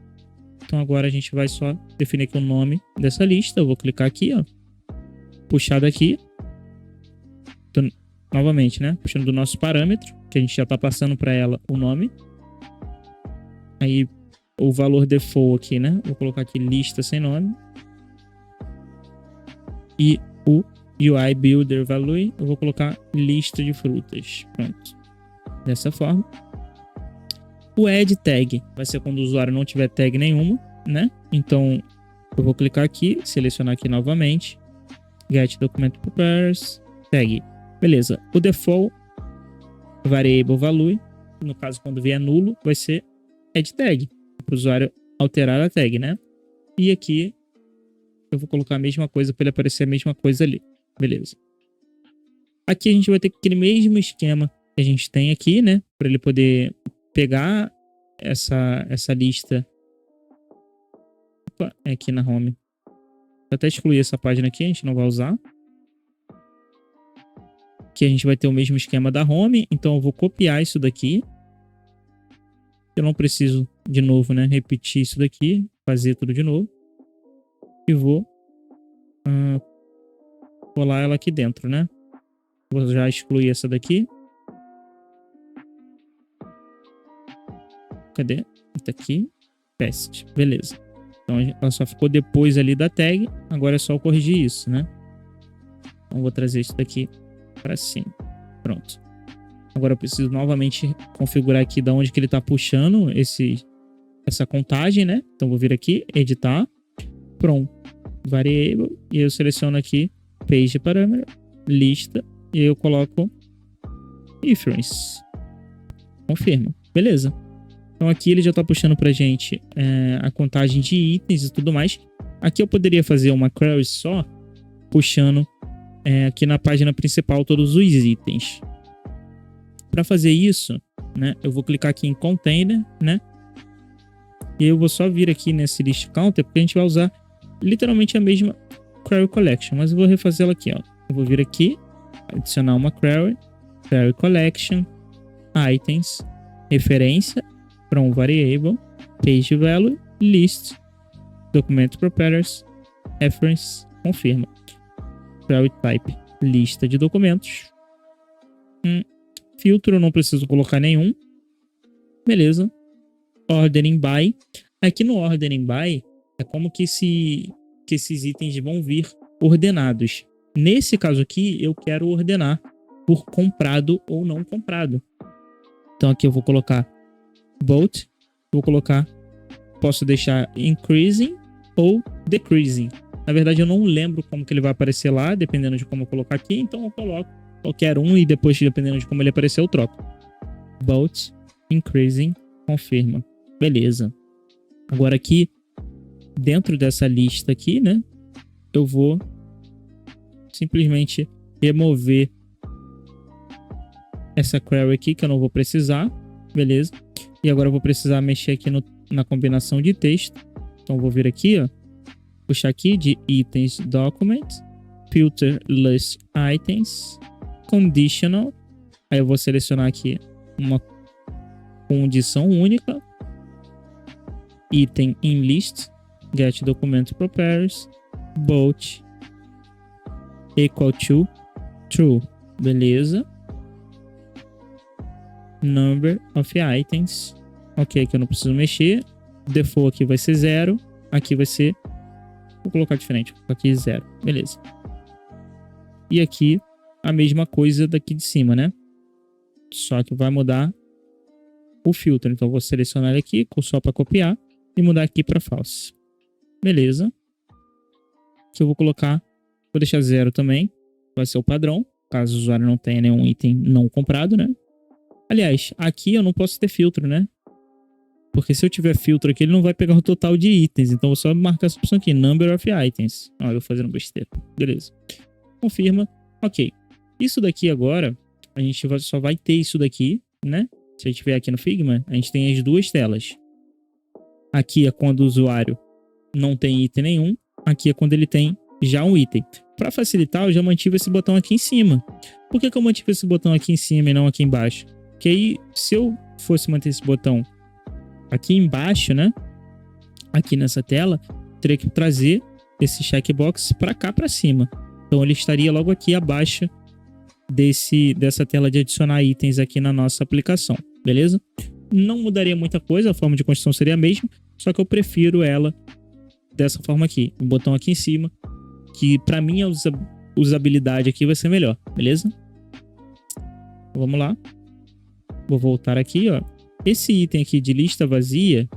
Então agora a gente vai só definir aqui o nome dessa lista. Eu vou clicar aqui, ó. Puxar daqui. Então, novamente, né? Puxando do nosso parâmetro, que a gente já tá passando para ela o nome. Aí o valor default aqui, né? Vou colocar aqui lista sem nome. E o UI Builder Value, eu vou colocar lista de frutas. Pronto. Dessa forma. O Add Tag vai ser quando o usuário não tiver tag nenhuma, né? Então, eu vou clicar aqui, selecionar aqui novamente. Get Document Preparers, Tag. Beleza. O Default Variable Value, no caso, quando vier nulo, vai ser Add Tag. Para o usuário alterar a tag, né? E aqui, eu vou colocar a mesma coisa para ele aparecer a mesma coisa ali. Beleza. Aqui a gente vai ter aquele mesmo esquema que a gente tem aqui, né? Para ele poder pegar essa lista. Opa, é aqui na home. Vou até excluir essa página aqui, a gente não vai usar. Aqui a gente vai ter o mesmo esquema da home, então eu vou copiar isso daqui. Eu não preciso, de novo, né? Repetir isso daqui, fazer tudo de novo. E vou colar ela aqui dentro, né? Vou já excluir essa daqui. Cadê? Tá aqui. Paste. Beleza. Então ela só ficou depois ali da tag. Agora é só eu corrigir isso, né? Então vou trazer isso daqui para cima. Pronto. Agora eu preciso novamente configurar aqui da onde que ele tá puxando essa contagem, né? Então vou vir aqui, editar. Pronto. Variable. E eu seleciono aqui page parameter, lista. E aí eu coloco reference. Confirma. Beleza. Então aqui ele já está puxando para a gente a contagem de itens e tudo mais. Aqui eu poderia fazer uma query só, puxando aqui na página principal todos os itens. Para fazer isso, né, eu vou clicar aqui em Container, né? E eu vou só vir aqui nesse List Counter, porque a gente vai usar literalmente a mesma Query Collection. Mas eu vou refazê-la aqui, ó. Eu vou vir aqui, adicionar uma Query Collection, Items, referência, from variable, page value, list, document preparers, reference, confirma. Query type, lista de documentos. Filtro, eu não preciso colocar nenhum. Beleza. Ordering by. Aqui no ordering by, é como que esses itens vão vir ordenados. Nesse caso aqui, eu quero ordenar por comprado ou não comprado. Então aqui eu vou colocar both, vou colocar, posso deixar increasing ou decreasing. Na verdade eu não lembro como que ele vai aparecer lá, dependendo de como eu colocar aqui, então eu coloco qualquer um e depois, dependendo de como ele aparecer, eu troco. Both, increasing, confirma. Beleza. Agora aqui, dentro dessa lista aqui, né, eu vou simplesmente remover essa query aqui que eu não vou precisar, beleza? E agora eu vou precisar mexer aqui na combinação de texto. Então eu vou vir aqui, ó, puxar aqui de itens document, filter list items, conditional. Aí eu vou selecionar aqui uma condição única, item in list, get document preparers, both equal to true, beleza? Number of items, ok, que eu não preciso mexer. Default aqui vai ser 0, aqui vai ser, vou colocar diferente, vou colocar aqui 0, beleza. E aqui a mesma coisa daqui de cima, né? Só que vai mudar o filtro. Então eu vou selecionar ele aqui, só para copiar e mudar aqui para false. Beleza. Aqui eu vou colocar, vou deixar 0 também. Vai ser o padrão, caso o usuário não tenha nenhum item não comprado, né? Aliás, aqui eu não posso ter filtro, né? Porque se eu tiver filtro aqui, ele não vai pegar o total de itens. Então eu vou só marcar essa opção aqui, Number of Items. Ó, eu fazendo besteira. Beleza. Confirma. Ok. Isso daqui agora, a gente só vai ter isso daqui, né? Se a gente vier aqui no Figma, a gente tem as duas telas. Aqui é quando o usuário não tem item nenhum. Aqui é quando ele tem já um item. Para facilitar, eu já mantive esse botão aqui em cima. Por que eu mantive esse botão aqui em cima e não aqui embaixo? Porque aí, se eu fosse manter esse botão aqui embaixo, né? Aqui nessa tela, teria que trazer esse checkbox para cá, para cima. Então ele estaria logo aqui abaixo dessa tela de adicionar itens aqui na nossa aplicação, beleza? Não mudaria muita coisa, a forma de construção seria a mesma, só que eu prefiro ela dessa forma aqui. O botão aqui em cima, que para mim a usabilidade aqui vai ser melhor, beleza? Vamos lá. Vou voltar aqui, ó. Esse item aqui de lista vazia,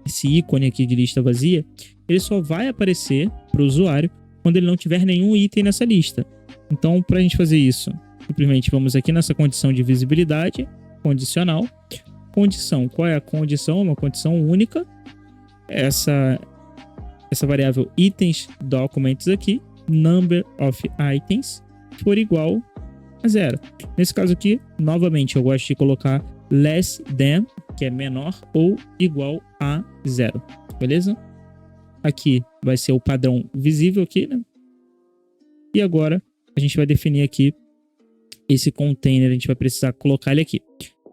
esse ícone aqui de lista vazia, ele só vai aparecer para o usuário quando ele não tiver nenhum item nessa lista. Então, para a gente fazer isso, simplesmente vamos aqui nessa condição de visibilidade, condicional. Condição, qual é a condição? Uma condição única. Essa variável itens documents aqui, number of items, for igual a 0. Nesse caso aqui, novamente, eu gosto de colocar less than, que é menor ou igual a 0, beleza? Aqui vai ser o padrão visível aqui, né? E agora a gente vai definir aqui esse container, a gente vai precisar colocar ele aqui.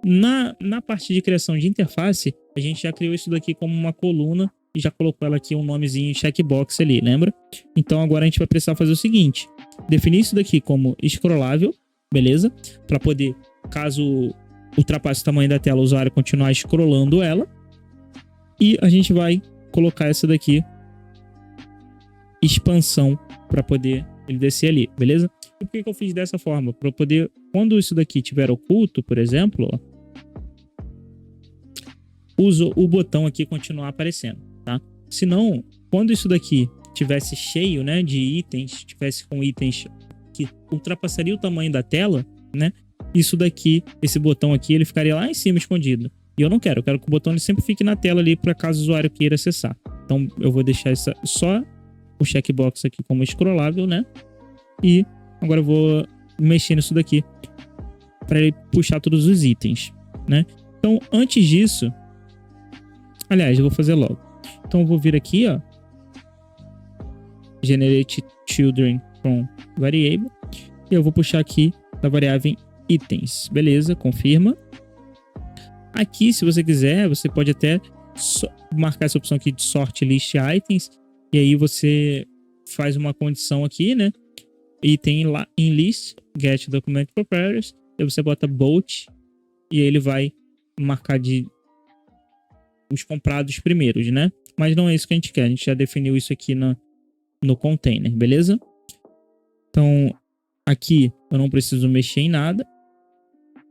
Na parte de criação de interface, a gente já criou isso daqui como uma coluna e já colocou ela aqui um nomezinho checkbox ali, lembra? Então agora a gente vai precisar fazer o seguinte, definir isso daqui como scrollável, beleza? Para poder, caso ultrapasse o tamanho da tela, o usuário continuar scrollando ela. E a gente vai colocar essa daqui, expansão, para poder ele descer ali, beleza? E por que eu fiz dessa forma? Para poder, quando isso daqui estiver oculto, por exemplo, ó, uso o botão aqui continuar aparecendo, tá? Se não, quando isso daqui tivesse cheio, né, de itens, tivesse com itens que ultrapassaria o tamanho da tela, né? Isso daqui, esse botão aqui, ele ficaria lá em cima escondido. E eu não quero, eu quero que o botão ele sempre fique na tela ali para caso o usuário queira acessar. Então eu vou deixar só o checkbox aqui como scrollável, né? E agora eu vou mexer nisso daqui para ele puxar todos os itens, né? Então antes disso, aliás, eu vou fazer logo. Então eu vou vir aqui, ó, generate children from variable, e eu vou puxar aqui da variável itens, beleza? Confirma. Aqui, se você quiser, você pode até marcar essa opção aqui de sort list items, e aí você faz uma condição aqui, né? Item lá em list, get document proprietors, e você bota bolt, e aí ele vai marcar de os comprados primeiros, né? Mas não é isso que a gente quer, a gente já definiu isso aqui no container, beleza? Então, aqui eu não preciso mexer em nada,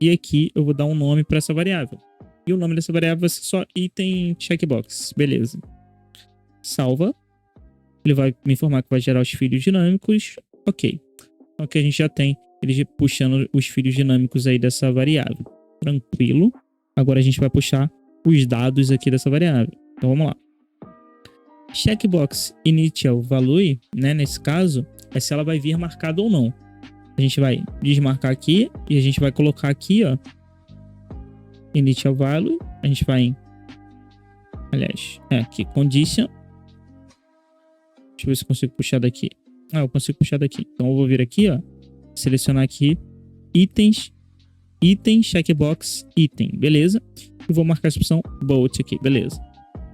e aqui eu vou dar um nome para essa variável. E o nome dessa variável vai ser só item checkbox, beleza? Salva. Ele vai me informar que vai gerar os filhos dinâmicos, ok. Então aqui a gente já tem ele puxando os filhos dinâmicos aí dessa variável. Tranquilo. Agora a gente vai puxar os dados aqui dessa variável. Então vamos lá. Checkbox initial value, né, nesse caso, é se ela vai vir marcada ou não. A gente vai desmarcar aqui e a gente vai colocar aqui, ó, initial value. A gente vai, aliás, aqui, condition. Deixa eu ver se eu consigo puxar daqui. Ah, eu consigo puxar daqui. Então eu vou vir aqui, ó, selecionar aqui itens, item, checkbox, item, beleza? E vou marcar essa opção bolt aqui, beleza?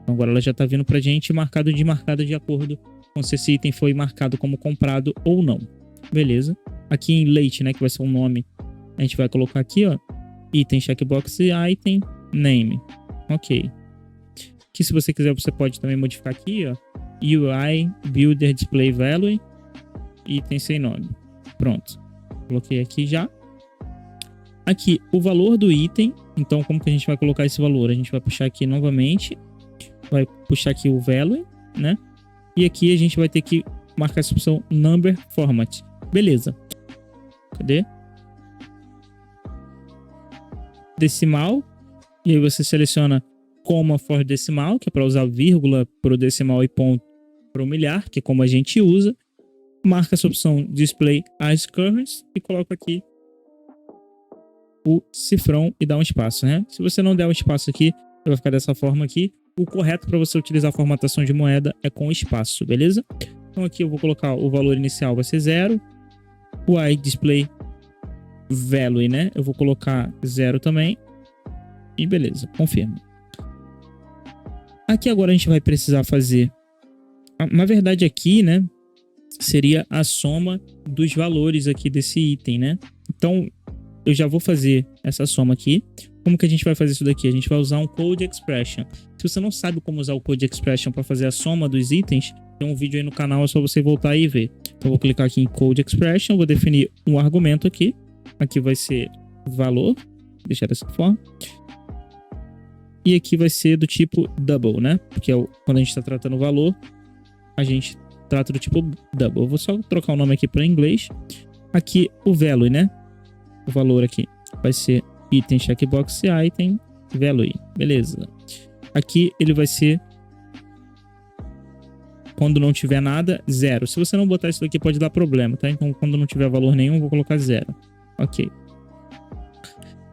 Então agora ela já tá vindo pra gente marcado e desmarcado de acordo com se esse item foi marcado como comprado ou não, beleza? Aqui em late, né, que vai ser um nome, a gente vai colocar aqui, ó, item, checkbox e item, name, ok. Aqui, se você quiser, você pode também modificar aqui, ó, UI, builder, display value, item sem nome. Pronto. Coloquei aqui já. Aqui, o valor do item. Então, como que a gente vai colocar esse valor? A gente vai puxar aqui novamente. Vai puxar aqui o value, né? E aqui a gente vai ter que marcar essa opção Number Format. Beleza. Cadê? Decimal. E aí você seleciona Comma for decimal, que é para usar vírgula para o decimal e ponto para o milhar, que é como a gente usa. Marca essa opção Display as Curves e coloca aqui o cifrão e dá um espaço, né? Se você não der um espaço aqui, vai ficar dessa forma aqui. O correto para você utilizar a formatação de moeda é com espaço, beleza? Então aqui eu vou colocar o valor inicial vai ser 0. O I Display Value, né? Eu vou colocar 0 também. E beleza, confirma. Aqui agora a gente vai precisar fazer... Na verdade aqui, né? Seria a soma dos valores aqui desse item, né? Então, eu já vou fazer essa soma aqui. Como que a gente vai fazer isso daqui? A gente vai usar um Code Expression. Se você não sabe como usar o Code Expression para fazer a soma dos itens, tem um vídeo aí no canal, é só você voltar aí e ver. Então, eu vou clicar aqui em Code Expression, vou definir um argumento aqui. Aqui vai ser valor, vou deixar dessa forma. E aqui vai ser do tipo double, né? Porque quando a gente está tratando o valor, a gente trata do tipo double. Eu vou só trocar o nome aqui para inglês. Aqui o value, né? O valor aqui vai ser item checkbox item value. Beleza. Aqui ele vai ser, quando não tiver nada, 0. Se você não botar isso aqui pode dar problema, tá? Então quando não tiver valor nenhum, eu vou colocar 0. Ok.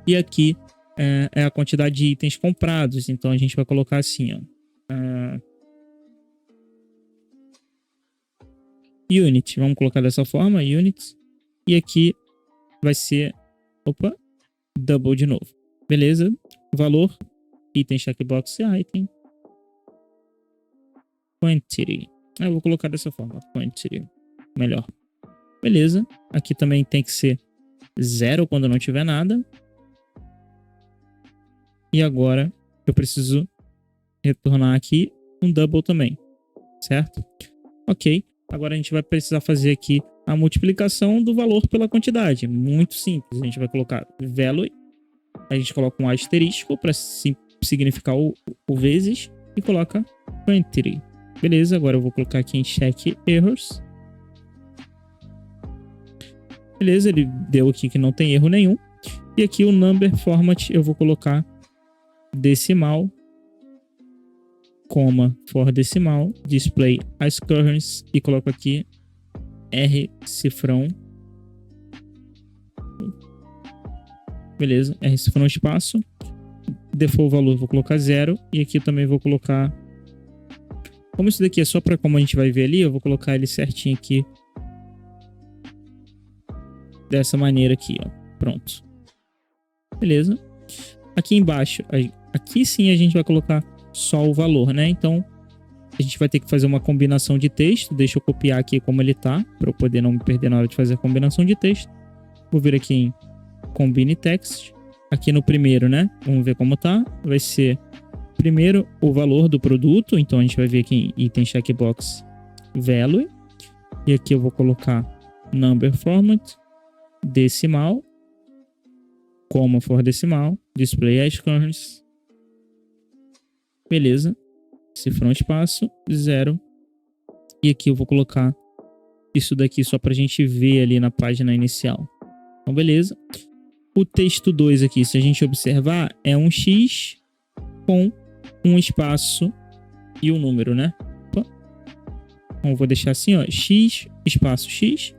E aqui é a quantidade de itens comprados. Então a gente vai colocar assim, ó. Unit. Vamos colocar dessa forma, units. E aqui vai ser... Opa! Double de novo. Beleza? Valor. Item checkbox item. Quantity. Eu vou colocar dessa forma. Quantity. Melhor. Beleza. Aqui também tem que ser 0 quando não tiver nada. E agora eu preciso retornar aqui um double também. Certo? Ok. Agora a gente vai precisar fazer aqui a multiplicação do valor pela quantidade. Muito simples. A gente vai colocar value. A gente coloca um asterisco para significar o vezes. E coloca quantity. Beleza, agora eu vou colocar aqui em check errors. Beleza, ele deu aqui que não tem erro nenhum. E aqui o number format eu vou colocar decimal, comma for decimal, display as curves e coloco aqui R cifrão. Beleza, R cifrão espaço. Default valor vou colocar 0 e aqui também vou colocar, como isso daqui é só para como a gente vai ver ali, eu vou colocar ele certinho aqui dessa maneira aqui, ó. Pronto. Beleza. Aqui embaixo, aqui sim a gente vai colocar só o valor, né? Então, a gente vai ter que fazer uma combinação de texto. Deixa eu copiar aqui como ele tá, para eu poder não me perder na hora de fazer a combinação de texto. Vou vir aqui em Combine Text. Aqui no primeiro, né? Vamos ver como tá. Vai ser primeiro o valor do produto. Então, a gente vai ver aqui em Item Checkbox Value. E aqui eu vou colocar Number Format, Decimal, Comma for Decimal, Display as Curves. Beleza. Cifrão espaço, 0. E aqui eu vou colocar isso daqui só pra gente ver ali na página inicial. Então, beleza. O texto 2 aqui, se a gente observar, é um X com um espaço e um número, né? Opa. Então, eu vou deixar assim, ó. X, espaço X.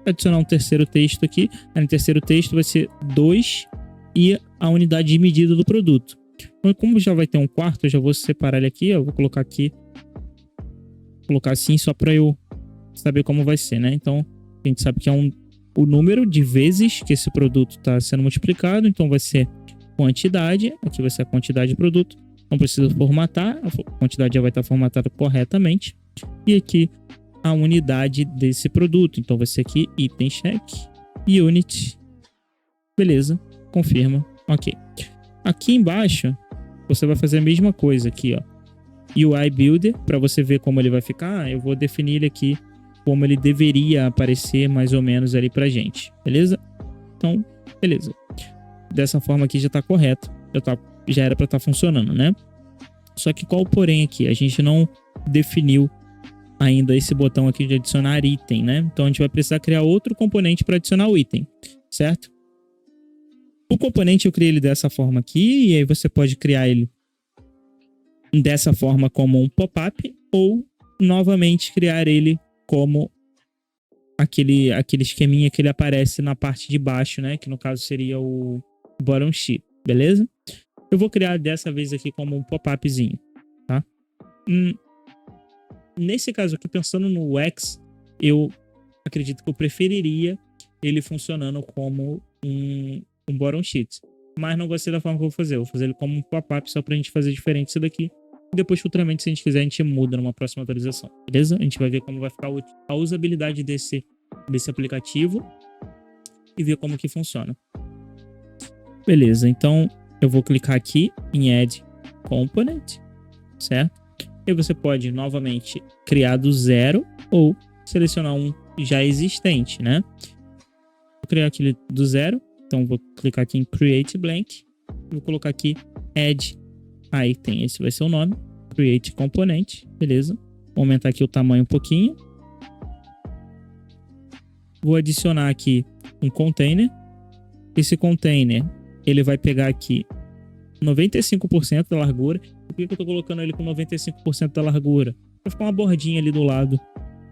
Adicionar um terceiro texto aqui. Aí no terceiro texto vai ser 2 e a unidade de medida do produto. Então, como já vai ter um quarto, eu já vou separar ele aqui, ó. Eu vou colocar aqui. Vou colocar assim só para eu saber como vai ser, né? Então, a gente sabe que é o número de vezes que esse produto está sendo multiplicado. Então, vai ser quantidade. Aqui vai ser a quantidade de produto. Não precisa formatar. A quantidade já vai estar formatada corretamente. E aqui a unidade desse produto. Então, vai ser aqui item check e unit. Beleza. Confirma. Ok. Aqui embaixo, você vai fazer a mesma coisa aqui, ó. UI Builder, para você ver como ele vai ficar, eu vou definir ele aqui como ele deveria aparecer mais ou menos ali pra gente, beleza? Então, beleza. Dessa forma aqui já tá correto, já era para estar funcionando, né? Só que qual o porém aqui? A gente não definiu ainda esse botão aqui de adicionar item, né? Então a gente vai precisar criar outro componente para adicionar o item, certo? O componente eu criei ele dessa forma aqui, e aí você pode criar ele dessa forma como um pop-up, ou novamente criar ele como aquele esqueminha que ele aparece na parte de baixo, né? Que no caso seria o bottom sheet, beleza? Eu vou criar dessa vez aqui como um pop-upzinho, tá? Nesse caso aqui, pensando no X, eu acredito que eu preferiria ele funcionando como um bottom sheet. Mas não gostei da forma que eu vou fazer. Eu vou fazer ele como um pop-up só pra gente fazer diferente isso daqui. E depois, futuramente, se a gente quiser, a gente muda numa próxima atualização, beleza? A gente vai ver como vai ficar a usabilidade desse aplicativo e ver como que funciona. Beleza, então eu vou clicar aqui em Add Component, certo? E você pode novamente criar do zero ou selecionar um já existente, né? Vou criar aquele do zero, então vou clicar aqui em Create Blank, vou colocar aqui Add Item, esse vai ser o nome, Create Component, beleza? Vou aumentar aqui o tamanho um pouquinho. Vou adicionar aqui um container. Esse container, ele vai pegar aqui 95% da largura. Por que eu tô colocando ele com 95% da largura? Pra ficar uma bordinha ali do lado.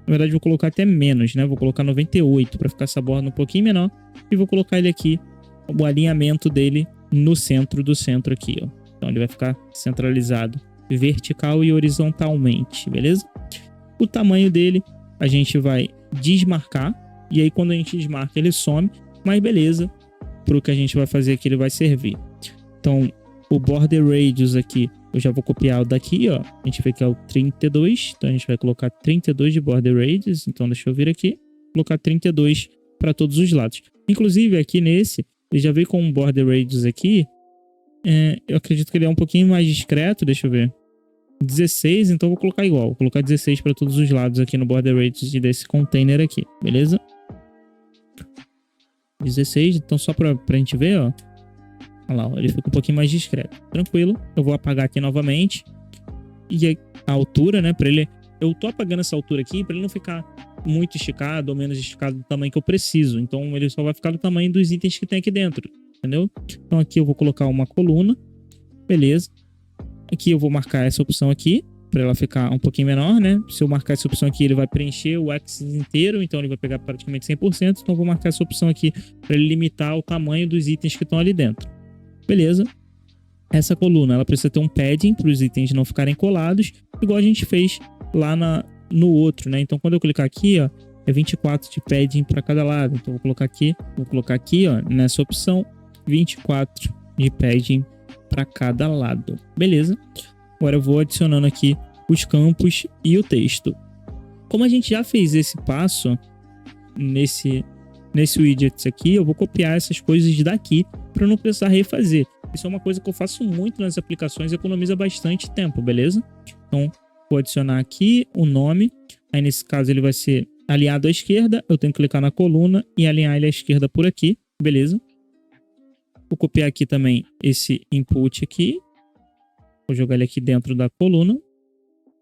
Na verdade, vou colocar até menos, né? Vou colocar 98 para ficar essa borda um pouquinho menor. E vou colocar ele aqui, o alinhamento dele no centro do centro aqui, ó. Então ele vai ficar centralizado vertical e horizontalmente, beleza? O tamanho dele a gente vai desmarcar. E aí quando a gente desmarca ele some. Mas beleza, pro que a gente vai fazer aqui ele vai servir. Então o border radius aqui, eu já vou copiar o daqui, ó. A gente vê que é o 32. Então a gente vai colocar 32 de border radius. Então deixa eu vir aqui. Colocar 32 para todos os lados. Inclusive aqui nesse, ele já veio com um border radius aqui. Eu acredito que ele é um pouquinho mais discreto. Deixa eu ver. 16, então eu vou colocar igual. Vou colocar 16 para todos os lados aqui no border radius desse container aqui. Beleza? 16, então só pra gente ver, ó. Olha lá, ó, ele fica um pouquinho mais discreto. Tranquilo. Eu vou apagar aqui novamente. E a altura, né, pra ele... Eu tô apagando essa altura aqui pra ele não ficar muito esticado ou menos esticado do tamanho que eu preciso. Então ele só vai ficar do tamanho dos itens que tem aqui dentro, entendeu? Então aqui eu vou colocar uma coluna. Beleza. Aqui eu vou marcar essa opção aqui, para ela ficar um pouquinho menor, né? Se eu marcar essa opção aqui, ele vai preencher o axis inteiro, então ele vai pegar praticamente 100%. Então eu vou marcar essa opção aqui para ele limitar o tamanho dos itens que estão ali dentro. Beleza. Essa coluna, ela precisa ter um padding para os itens não ficarem colados, igual a gente fez lá no outro, né? Então quando eu clicar aqui, ó, é 24 de padding para cada lado. Então vou colocar aqui, ó, nessa opção, 24 de padding para cada lado. Beleza? Agora eu vou adicionando aqui os campos e o texto. Como a gente já fez esse passo nesse widget aqui, eu vou copiar essas coisas daqui para não precisar refazer. Isso é uma coisa que eu faço muito nas aplicações e economiza bastante tempo, beleza? Então, vou adicionar aqui o nome. Aí, nesse caso, ele vai ser alinhado à esquerda. Eu tenho que clicar na coluna e alinhar ele à esquerda por aqui, beleza? Vou copiar aqui também esse input aqui. Vou jogar ele aqui dentro da coluna.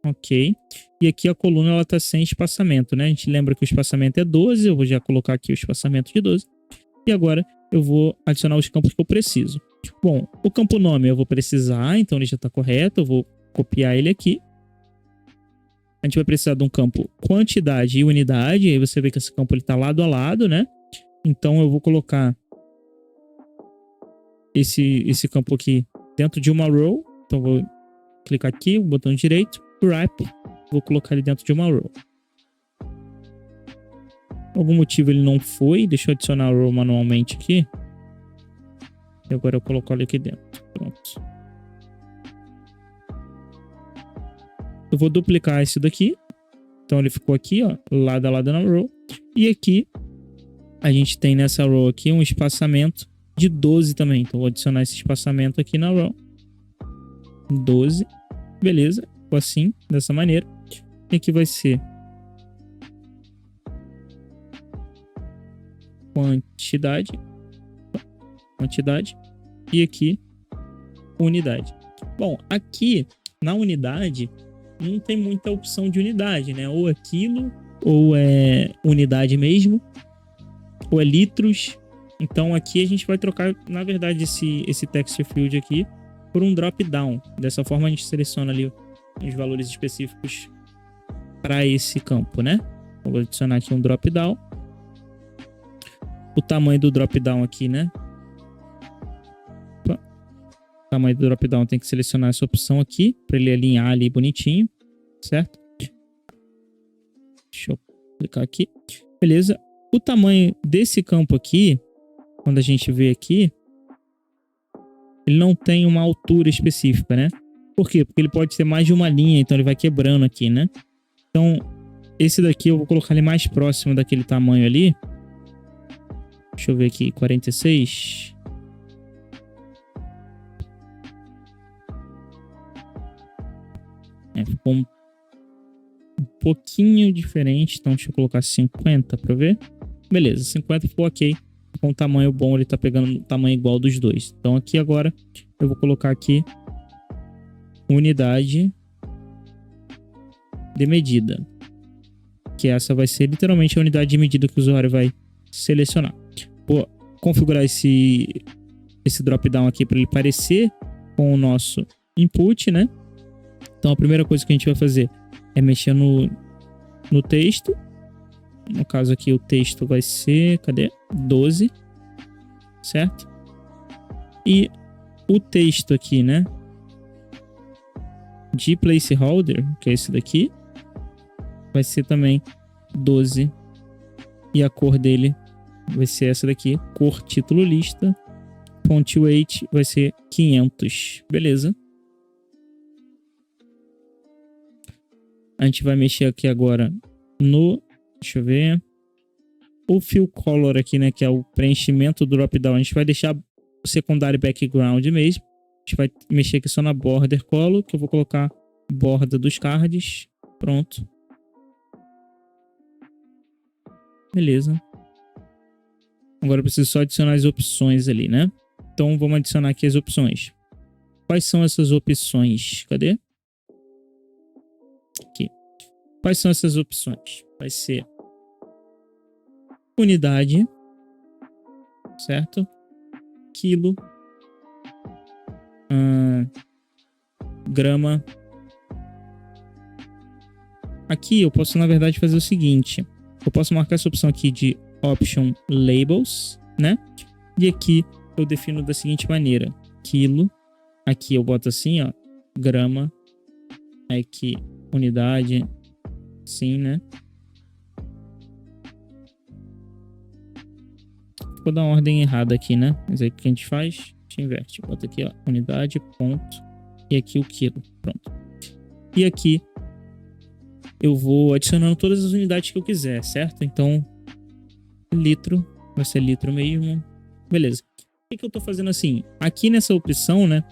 Ok. E aqui a coluna ela está sem espaçamento, né? A gente lembra que o espaçamento é 12. Eu vou já colocar aqui o espaçamento de 12. E agora eu vou adicionar os campos que eu preciso. Bom, o campo nome eu vou precisar, então ele já está correto. Eu vou copiar ele aqui. A gente vai precisar de um campo quantidade e unidade. Aí você vê que esse campo está lado a lado, né? Então eu vou colocar esse campo aqui dentro de uma row. Então vou clicar aqui, o botão direito, wrap, vou colocar ele dentro de uma row. Por algum motivo ele não foi, deixa eu adicionar a row manualmente aqui. E agora eu coloco ele aqui dentro. Pronto. Eu vou duplicar esse daqui. Então ele ficou aqui, ó, lado a lado na row. E aqui a gente tem nessa row aqui um espaçamento de 12 também. Então vou adicionar esse espaçamento aqui na row. 12. Beleza. Ficou assim, dessa maneira. E aqui vai ser quantidade e aqui unidade. Bom, aqui na unidade não tem muita opção de unidade, né? Ou é quilo, ou é unidade mesmo, ou é litros. Então aqui a gente vai trocar, na verdade, esse text field aqui por um drop down. Dessa forma a gente seleciona ali os valores específicos para esse campo, né? Eu vou adicionar aqui um drop down. O tamanho do drop down aqui, né? Opa. O tamanho do drop down tem que selecionar essa opção aqui para ele alinhar ali bonitinho, certo? Deixa eu clicar aqui. Beleza. O tamanho desse campo aqui, quando a gente vê aqui, ele não tem uma altura específica, né? Por quê? Porque ele pode ter mais de uma linha, então ele vai quebrando aqui, né? Então, esse daqui eu vou colocar ele mais próximo daquele tamanho ali. Deixa eu ver aqui, 46. Ficou um pouquinho diferente, então deixa eu colocar 50 para ver. Beleza, 50 ficou ok. Com um tamanho bom, ele tá pegando um tamanho igual dos dois. Então aqui agora eu vou colocar aqui unidade de medida, que essa vai ser literalmente a unidade de medida que o usuário vai selecionar. Vou configurar esse drop down aqui para ele parecer com o nosso input, né? Então a primeira coisa que a gente vai fazer é mexer no texto. No caso aqui o texto vai ser, cadê? 12, certo? E o texto aqui, né? De placeholder, que é esse daqui, vai ser também 12. E a cor dele vai ser essa daqui, cor título lista. Font weight vai ser 500, beleza? A gente vai mexer aqui agora no, deixa eu ver, o fill color aqui, né, que é o preenchimento do drop-down. A gente vai deixar o secundário background mesmo. A gente vai mexer aqui só na border color, que eu vou colocar borda dos cards. Pronto. Beleza. Agora eu preciso só adicionar as opções ali, né? Então vamos adicionar aqui as opções. Quais são essas opções? Cadê? Aqui. Quais são essas opções? Vai ser unidade, certo? Quilo, grama. Aqui eu posso, na verdade, fazer o seguinte. Eu posso marcar essa opção aqui de Option Labels, né? E aqui eu defino da seguinte maneira. Quilo. Aqui eu boto assim, ó. Grama. Aqui, unidade. Sim, né? Vou dar uma ordem errada aqui, né? Mas aí o que a gente faz? A gente inverte. Bota aqui, ó. Unidade, ponto. E aqui o quilo. Pronto. E aqui eu vou adicionando todas as unidades que eu quiser, certo? Então, litro. Vai ser litro mesmo. Beleza. O que eu tô fazendo assim? Aqui nessa opção, né?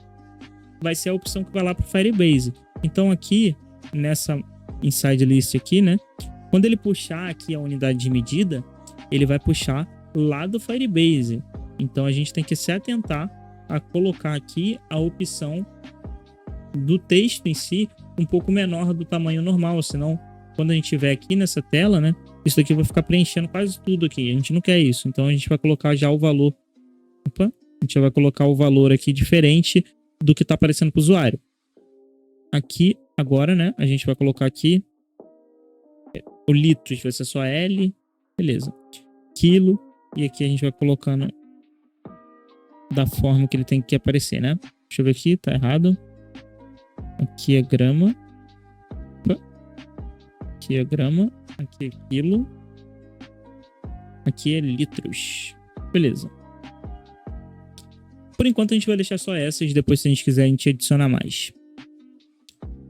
Vai ser a opção que vai lá pro Firebase. Então aqui, nessa inside list aqui, né? Quando ele puxar aqui a unidade de medida, ele vai puxar lá do Firebase. Então a gente tem que se atentar a colocar aqui a opção do texto em si um pouco menor do tamanho normal, senão quando a gente tiver aqui nessa tela, né, isso aqui vai ficar preenchendo quase tudo aqui. A gente não quer isso, então a gente vai colocar já o valor. Opa, a gente já vai colocar o valor aqui diferente do que está aparecendo para o usuário. Aqui agora, né, a gente vai colocar aqui o litros vai ser só L, beleza. Quilo, e aqui a gente vai colocando da forma que ele tem que aparecer, né? Deixa eu ver aqui, tá errado. Aqui é grama. Opa. Aqui é grama. Aqui é quilo. Aqui é litros. Beleza. Por enquanto a gente vai deixar só essas. Depois, se a gente quiser, a gente adiciona mais.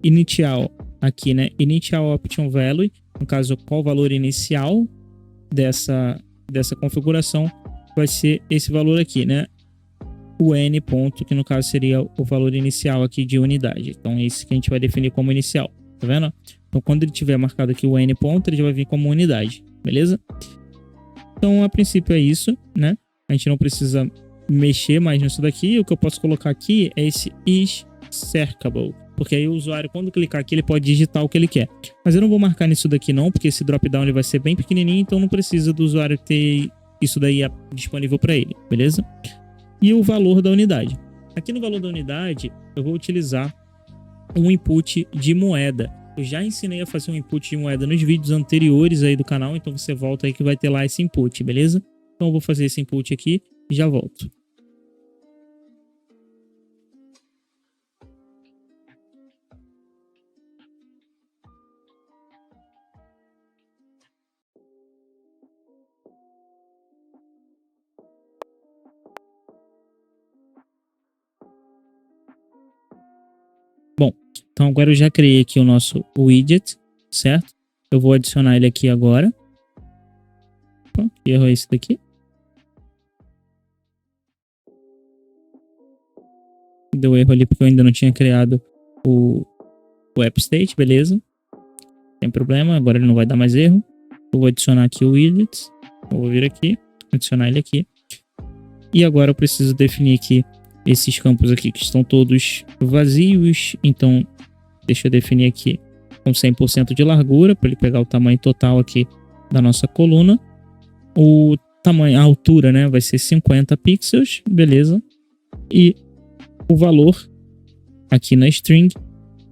Initial. Aqui, né? Initial Option Value. No caso, qual o valor inicial dessa configuração vai ser esse valor aqui, né? O N ponto, que no caso seria o valor inicial aqui de unidade. Então, esse que a gente vai definir como inicial. Tá vendo? Então, quando ele tiver marcado aqui o N ponto, ele já vai vir como unidade. Beleza? Então, a princípio é isso, né? A gente não precisa mexer mais nisso daqui. O que eu posso colocar aqui é esse is searchable, porque aí o usuário, quando clicar aqui, ele pode digitar o que ele quer. Mas eu não vou marcar nisso daqui não, porque esse drop-down ele vai ser bem pequenininho, então não precisa do usuário ter isso daí disponível para ele, beleza? E o valor da unidade. Aqui no valor da unidade, eu vou utilizar um input de moeda. Eu já ensinei a fazer um input de moeda nos vídeos anteriores aí do canal, então você volta aí que vai ter lá esse input, beleza? Então eu vou fazer esse input aqui e já volto. Bom, então agora eu já criei aqui o nosso widget, certo? Eu vou adicionar ele aqui agora. Opa, que erro é esse daqui? Deu erro ali porque eu ainda não tinha criado o app state, beleza? Sem problema, agora ele não vai dar mais erro. Eu vou adicionar aqui o widget. Eu vou vir aqui, adicionar ele aqui. E agora eu preciso definir aqui esses campos aqui que estão todos vazios. Então, deixa eu definir aqui com 100% de largura, para ele pegar o tamanho total aqui da nossa coluna. O tamanho, a altura, né, vai ser 50 pixels, beleza? E o valor aqui na string,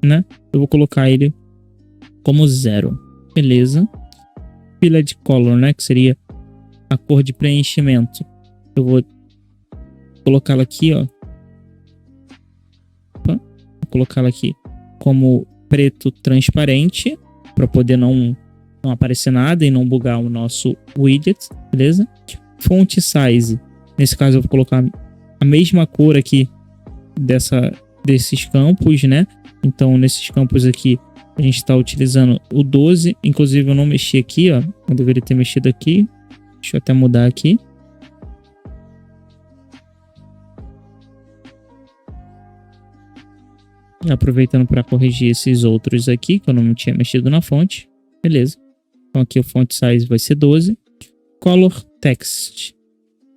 né, eu vou colocar ele como 0, beleza? Filled color, né, que seria a cor de preenchimento. Eu vou colocá-la aqui, ó. Opa, vou colocá-la aqui como preto transparente, para poder não aparecer nada e não bugar o nosso widget, beleza? Font size, nesse caso eu vou colocar a mesma cor aqui desses campos, né? Então nesses campos aqui a gente está utilizando o 12, inclusive eu não mexi aqui, ó, eu deveria ter mexido aqui. Deixa eu até mudar aqui. Aproveitando para corrigir esses outros aqui, que eu não tinha mexido na fonte. Beleza. Então aqui o font size vai ser 12. Color text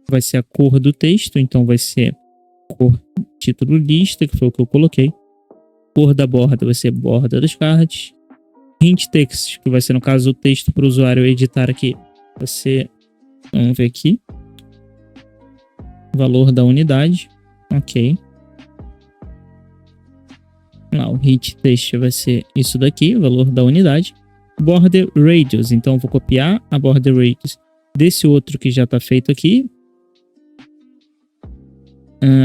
vai ser a cor do texto, então vai ser cor título lista, que foi o que eu coloquei. Cor da borda vai ser borda dos cards. Hint text, que vai ser no caso o texto para o usuário editar aqui, vai ser, vamos ver aqui, valor da unidade. Ok. Lá, o hint text vai ser isso daqui, o valor da unidade. Border radius, então eu vou copiar a border radius desse outro que já está feito aqui.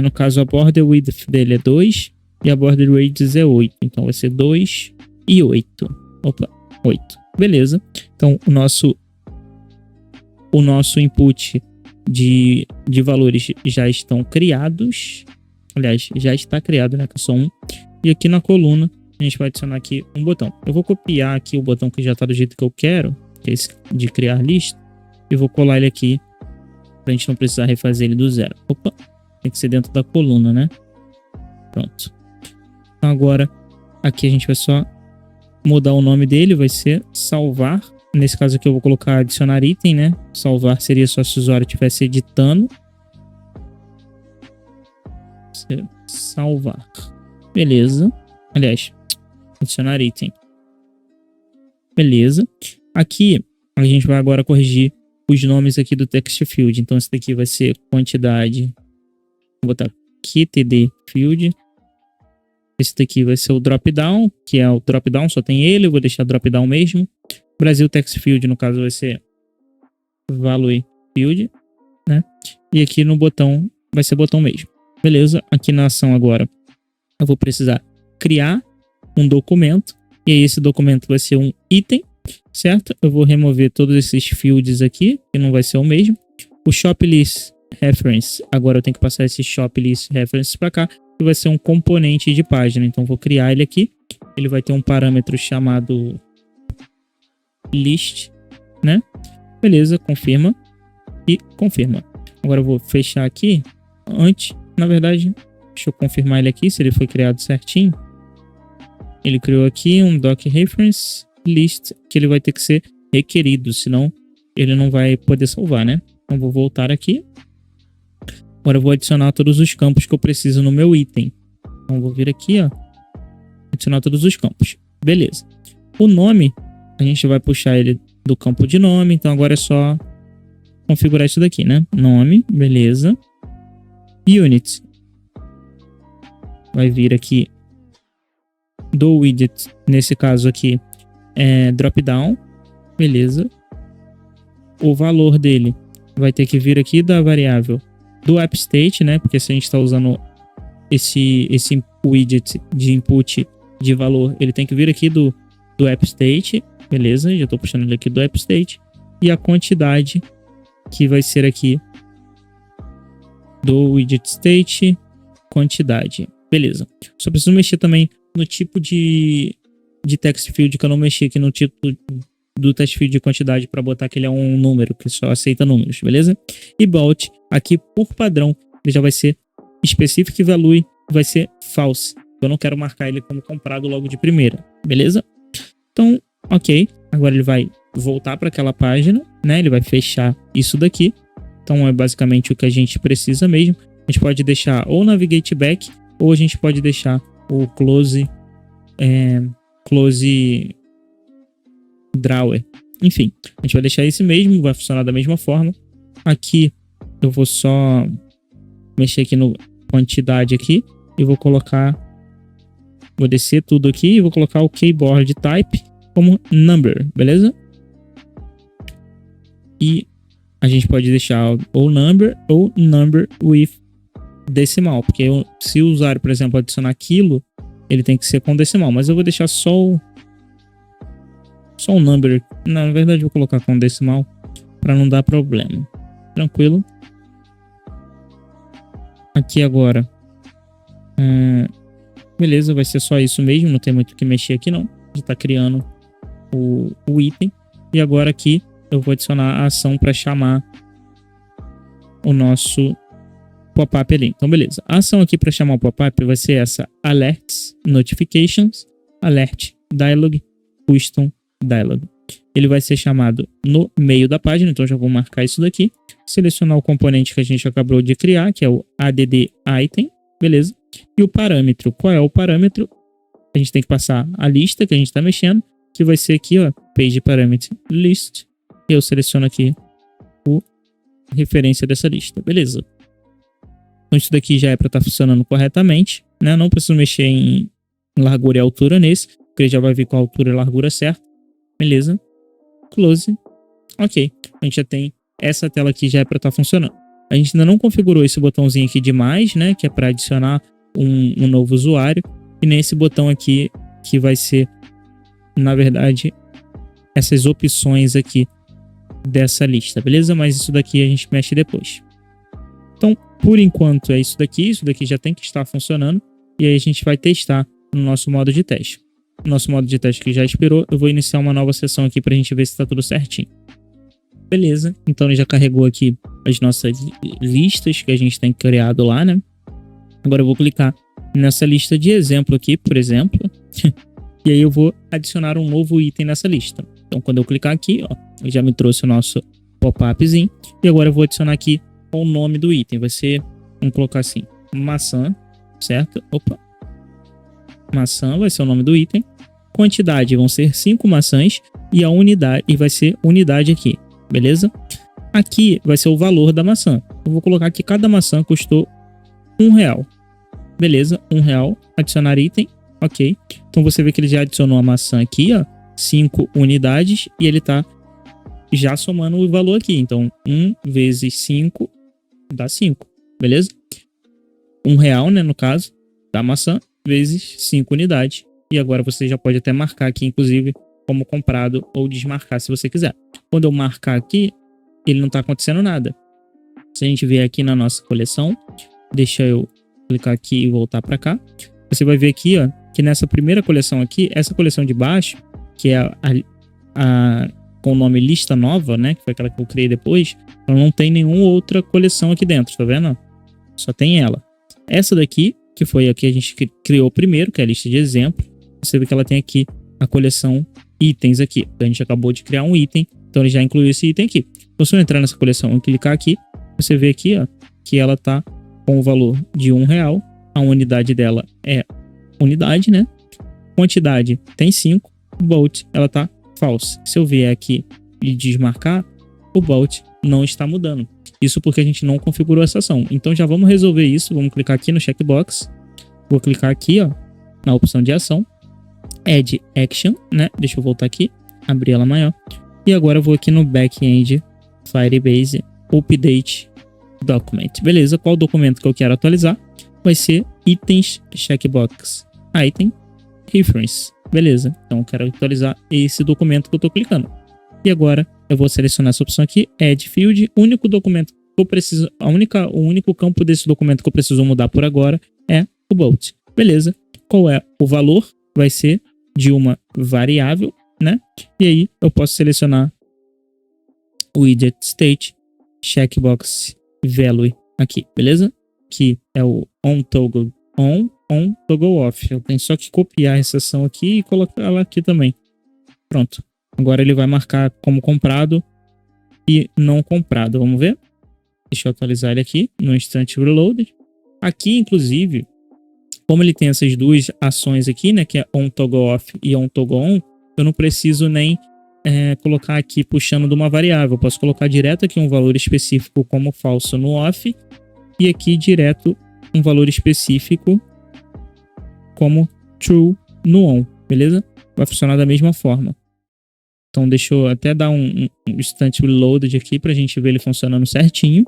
No caso, a border width dele é 2 e a border radius é 8. Então vai ser 2 e 8. Opa, 8. Beleza. Então o nosso input de valores já estão criados. Aliás, já está criado, né? Que é só um. E aqui na coluna a gente vai adicionar aqui um botão. Eu vou copiar aqui o botão que já está do jeito que eu quero, que é esse de criar lista, e vou colar ele aqui para a gente não precisar refazer ele do zero. Opa, tem que ser dentro da coluna, né? Pronto. Então agora aqui a gente vai só mudar o nome dele, vai ser salvar. Nesse caso aqui eu vou colocar adicionar item, né? Salvar seria só se o usuário estivesse editando. Salvar. Beleza. Aliás, adicionar item. Beleza. Aqui a gente vai agora corrigir os nomes aqui do text field. Então esse daqui vai ser quantidade. Vou botar aqui td field. Esse daqui vai ser o drop-down, que é o drop-down, só tem ele. Eu vou deixar drop-down mesmo. Brasil text field, no caso, vai ser value field, né? E aqui no botão vai ser botão mesmo. Beleza. Aqui na ação agora eu vou precisar criar um documento. E aí esse documento vai ser um item, certo? Eu vou remover todos esses fields aqui, que não vai ser o mesmo. O shop list reference, agora eu tenho que passar esse shop list reference para cá, que vai ser um componente de página. Então vou criar ele aqui. Ele vai ter um parâmetro chamado list, né? Beleza, confirma e confirma. Agora eu vou fechar aqui. Antes, na verdade, deixa eu confirmar ele aqui, se ele foi criado certinho. Ele criou aqui um doc reference list, que ele vai ter que ser requerido, senão ele não vai poder salvar, né? Então vou voltar aqui. Agora eu vou adicionar todos os campos que eu preciso no meu item. Então eu vou vir aqui, ó, adicionar todos os campos. Beleza. O nome, a gente vai puxar ele do campo de nome, então agora é só configurar isso daqui, né? Nome, beleza. Unit. Vai vir aqui do widget, nesse caso aqui, drop down, beleza. O valor dele vai ter que vir aqui da variável do AppState, né? Porque se a gente está usando esse widget de input de valor, ele tem que vir aqui do AppState, beleza? Já estou puxando ele aqui do AppState. E a quantidade que vai ser aqui do widget state, quantidade, beleza. Só preciso mexer também no tipo de text field, que eu não mexi aqui no tipo do text field de quantidade para botar que ele é um número, que só aceita números, beleza? E bolt, aqui por padrão, ele já vai ser specific value, vai ser false. Eu não quero marcar ele como comprado logo de primeira, beleza? Então, ok. Agora ele vai voltar para aquela página, né? Ele vai fechar isso daqui. Então é basicamente o que a gente precisa mesmo. A gente pode deixar ou navigate back, ou a gente pode deixar o close drawer. Enfim, a gente vai deixar esse mesmo, vai funcionar da mesma forma. Aqui eu vou só mexer aqui no quantidade aqui e vou colocar, vou descer tudo aqui e vou colocar o keyboard type como number, beleza? E a gente pode deixar ou number with decimal, porque se o usuário, por exemplo, adicionar quilo, ele tem que ser com decimal, mas eu vou deixar só um number. Não, na verdade eu vou colocar com decimal para não dar problema. Tranquilo. Aqui agora, beleza, vai ser só isso mesmo, não tem muito o que mexer aqui não. Já está criando o item. E agora aqui eu vou adicionar a ação para chamar o nosso pop-up ali. Então, beleza. A ação aqui para chamar o pop-up vai ser essa: alerts, notifications, alert, dialog, custom, dialog. Ele vai ser chamado no meio da página, então já vou marcar isso daqui. Selecionar o componente que a gente acabou de criar, que é o add item, beleza. E o parâmetro, qual é o parâmetro? A gente tem que passar a lista que a gente está mexendo, que vai ser aqui, ó, page parameter list. Eu seleciono aqui a referência dessa lista, beleza. Então isso daqui já é para estar funcionando corretamente, né? Não preciso mexer em largura e altura nesse, porque ele já vai vir com a altura e largura certa, beleza. Close, ok. A gente já tem essa tela aqui, já é para estar funcionando. A gente ainda não configurou esse botãozinho aqui de mais, né? Que é para adicionar um novo usuário. E nesse botão aqui, que vai ser, na verdade, essas opções aqui dessa lista, beleza? Mas isso daqui a gente mexe depois. Então, por enquanto é isso daqui já tem que estar funcionando. E aí a gente vai testar no nosso modo de teste. O nosso modo de teste que já expirou, eu vou iniciar uma nova sessão aqui para a gente ver se está tudo certinho. Beleza, então ele já carregou aqui as nossas listas que a gente tem criado lá, né? Agora eu vou clicar nessa lista de exemplo aqui, por exemplo. E aí eu vou adicionar um novo item nessa lista. Então quando eu clicar aqui, ó, já me trouxe o nosso pop-upzinho. E agora eu vou adicionar aqui o nome do item. Vai ser, vamos colocar assim, maçã, certo? Opa. Maçã vai ser o nome do item. Quantidade vão ser 5 maçãs. E a unidade, e vai ser unidade aqui, beleza? Aqui vai ser o valor da maçã. Eu vou colocar que cada maçã custou R$1. Beleza, R$1. Adicionar item, ok. Então você vê que ele já adicionou a maçã aqui, ó, 5 unidades. E ele tá já somando o valor aqui. Então 1 vezes 5 dá 5, beleza? R$1, né, no caso, da maçã, vezes 5 unidades. E agora você já pode até marcar aqui, inclusive, como comprado ou desmarcar se você quiser. Quando eu marcar aqui, ele não está acontecendo nada. Se a gente vier aqui na nossa coleção, deixa eu clicar aqui e voltar para cá. Você vai ver aqui, ó, que nessa primeira coleção aqui, essa coleção de baixo, que é com o nome lista nova, né, que foi aquela que eu criei depois, ela não tem nenhuma outra coleção aqui dentro, tá vendo? Só tem ela. Essa daqui, que foi a que a gente criou primeiro, que é a lista de exemplo, você vê que ela tem aqui a coleção itens aqui. A gente acabou de criar um item, então ele já incluiu esse item aqui. Então se eu entrar nessa coleção e clicar aqui, você vê aqui, ó, que ela tá com o valor de R$1. A unidade dela é unidade, né? Quantidade tem 5. Bolt, ela tá false. Se eu vier aqui e desmarcar, o bolt não está mudando. Isso porque a gente não configurou essa ação. Então já vamos resolver isso. Vamos clicar aqui no checkbox. Vou clicar aqui, ó, na opção de ação. Add Action, né? Deixa eu voltar aqui. Abrir ela maior. E agora eu vou aqui no Backend Firebase Update Document. Beleza, qual documento que eu quero atualizar? Vai ser Itens Checkbox. Item Reference. Beleza, então eu quero atualizar esse documento que eu estou clicando. E agora eu vou selecionar essa opção aqui, Add Field. O único documento que eu preciso, o único campo desse documento que eu preciso mudar por agora é o Bolt. Beleza, qual é o valor? Vai ser de uma variável, né? E aí eu posso selecionar o Widget State Checkbox Value aqui, beleza? Que é o On Toggle On, On Toggle Off. Eu tenho só que copiar essa ação aqui e colocar ela aqui também. Pronto. Agora ele vai marcar como comprado e não comprado. Vamos ver? Deixa eu atualizar ele aqui no Instant Reloaded. Aqui, inclusive, como ele tem essas duas ações aqui, né? Que é On Toggle Off e On Toggle On, eu não preciso nem colocar aqui puxando de uma variável. Eu posso colocar direto aqui um valor específico como falso no off e aqui direto um valor específico como true no on, beleza? Vai funcionar da mesma forma. Então deixa eu até dar um instant reloaded aqui para a gente ver ele funcionando certinho.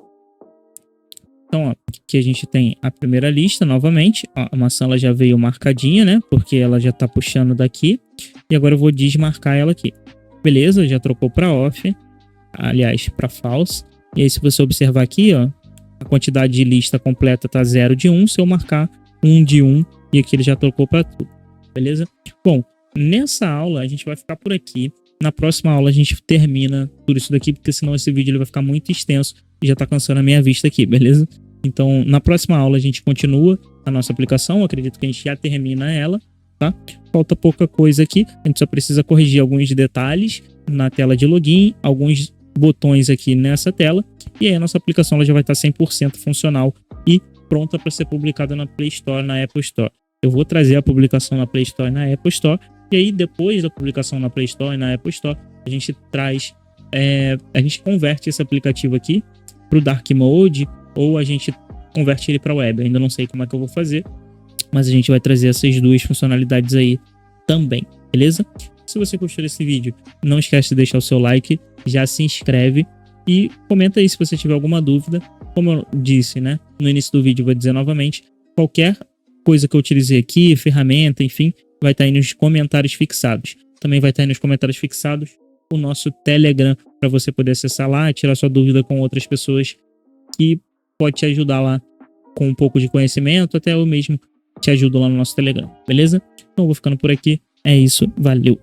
Então, ó, aqui a gente tem a primeira lista novamente. Ó, a maçã ela já veio marcadinha, né? Porque ela já está puxando daqui. E agora eu vou desmarcar ela aqui. Beleza, já trocou para off. Aliás, para false. E aí se você observar aqui, ó, a quantidade de lista completa tá 0 de 1. Se eu marcar 1 de 1, e aqui ele já trocou para tudo. Beleza? Bom, nessa aula a gente vai ficar por aqui. Na próxima aula a gente termina tudo isso daqui, porque senão esse vídeo ele vai ficar muito extenso e já tá cansando a minha vista aqui, beleza? Então, na próxima aula a gente continua a nossa aplicação. Eu acredito que a gente já termina ela, tá? Falta pouca coisa aqui. A gente só precisa corrigir alguns detalhes na tela de login, alguns botões aqui nessa tela. E aí a nossa aplicação ela já vai estar 100% funcional e pronta para ser publicada na Play Store, na Apple Store. Eu vou trazer a publicação na Play Store e na Apple Store. E aí, depois da publicação na Play Store e na Apple Store, a gente traz, a gente converte esse aplicativo aqui para o Dark Mode ou a gente converte ele para web. Eu ainda não sei como é que eu vou fazer, mas a gente vai trazer essas duas funcionalidades aí também, beleza? Se você gostou desse vídeo, não esquece de deixar o seu like, já se inscreve e comenta aí se você tiver alguma dúvida. Como eu disse, né, no início do vídeo, vou dizer novamente, qualquer coisa que eu utilizei aqui, ferramenta, enfim, vai estar aí nos comentários fixados. Também vai estar aí nos comentários fixados o nosso Telegram para você poder acessar lá e tirar sua dúvida com outras pessoas que pode te ajudar lá com um pouco de conhecimento, até eu mesmo te ajudo lá no nosso Telegram, beleza? Então eu vou ficando por aqui. É isso, valeu!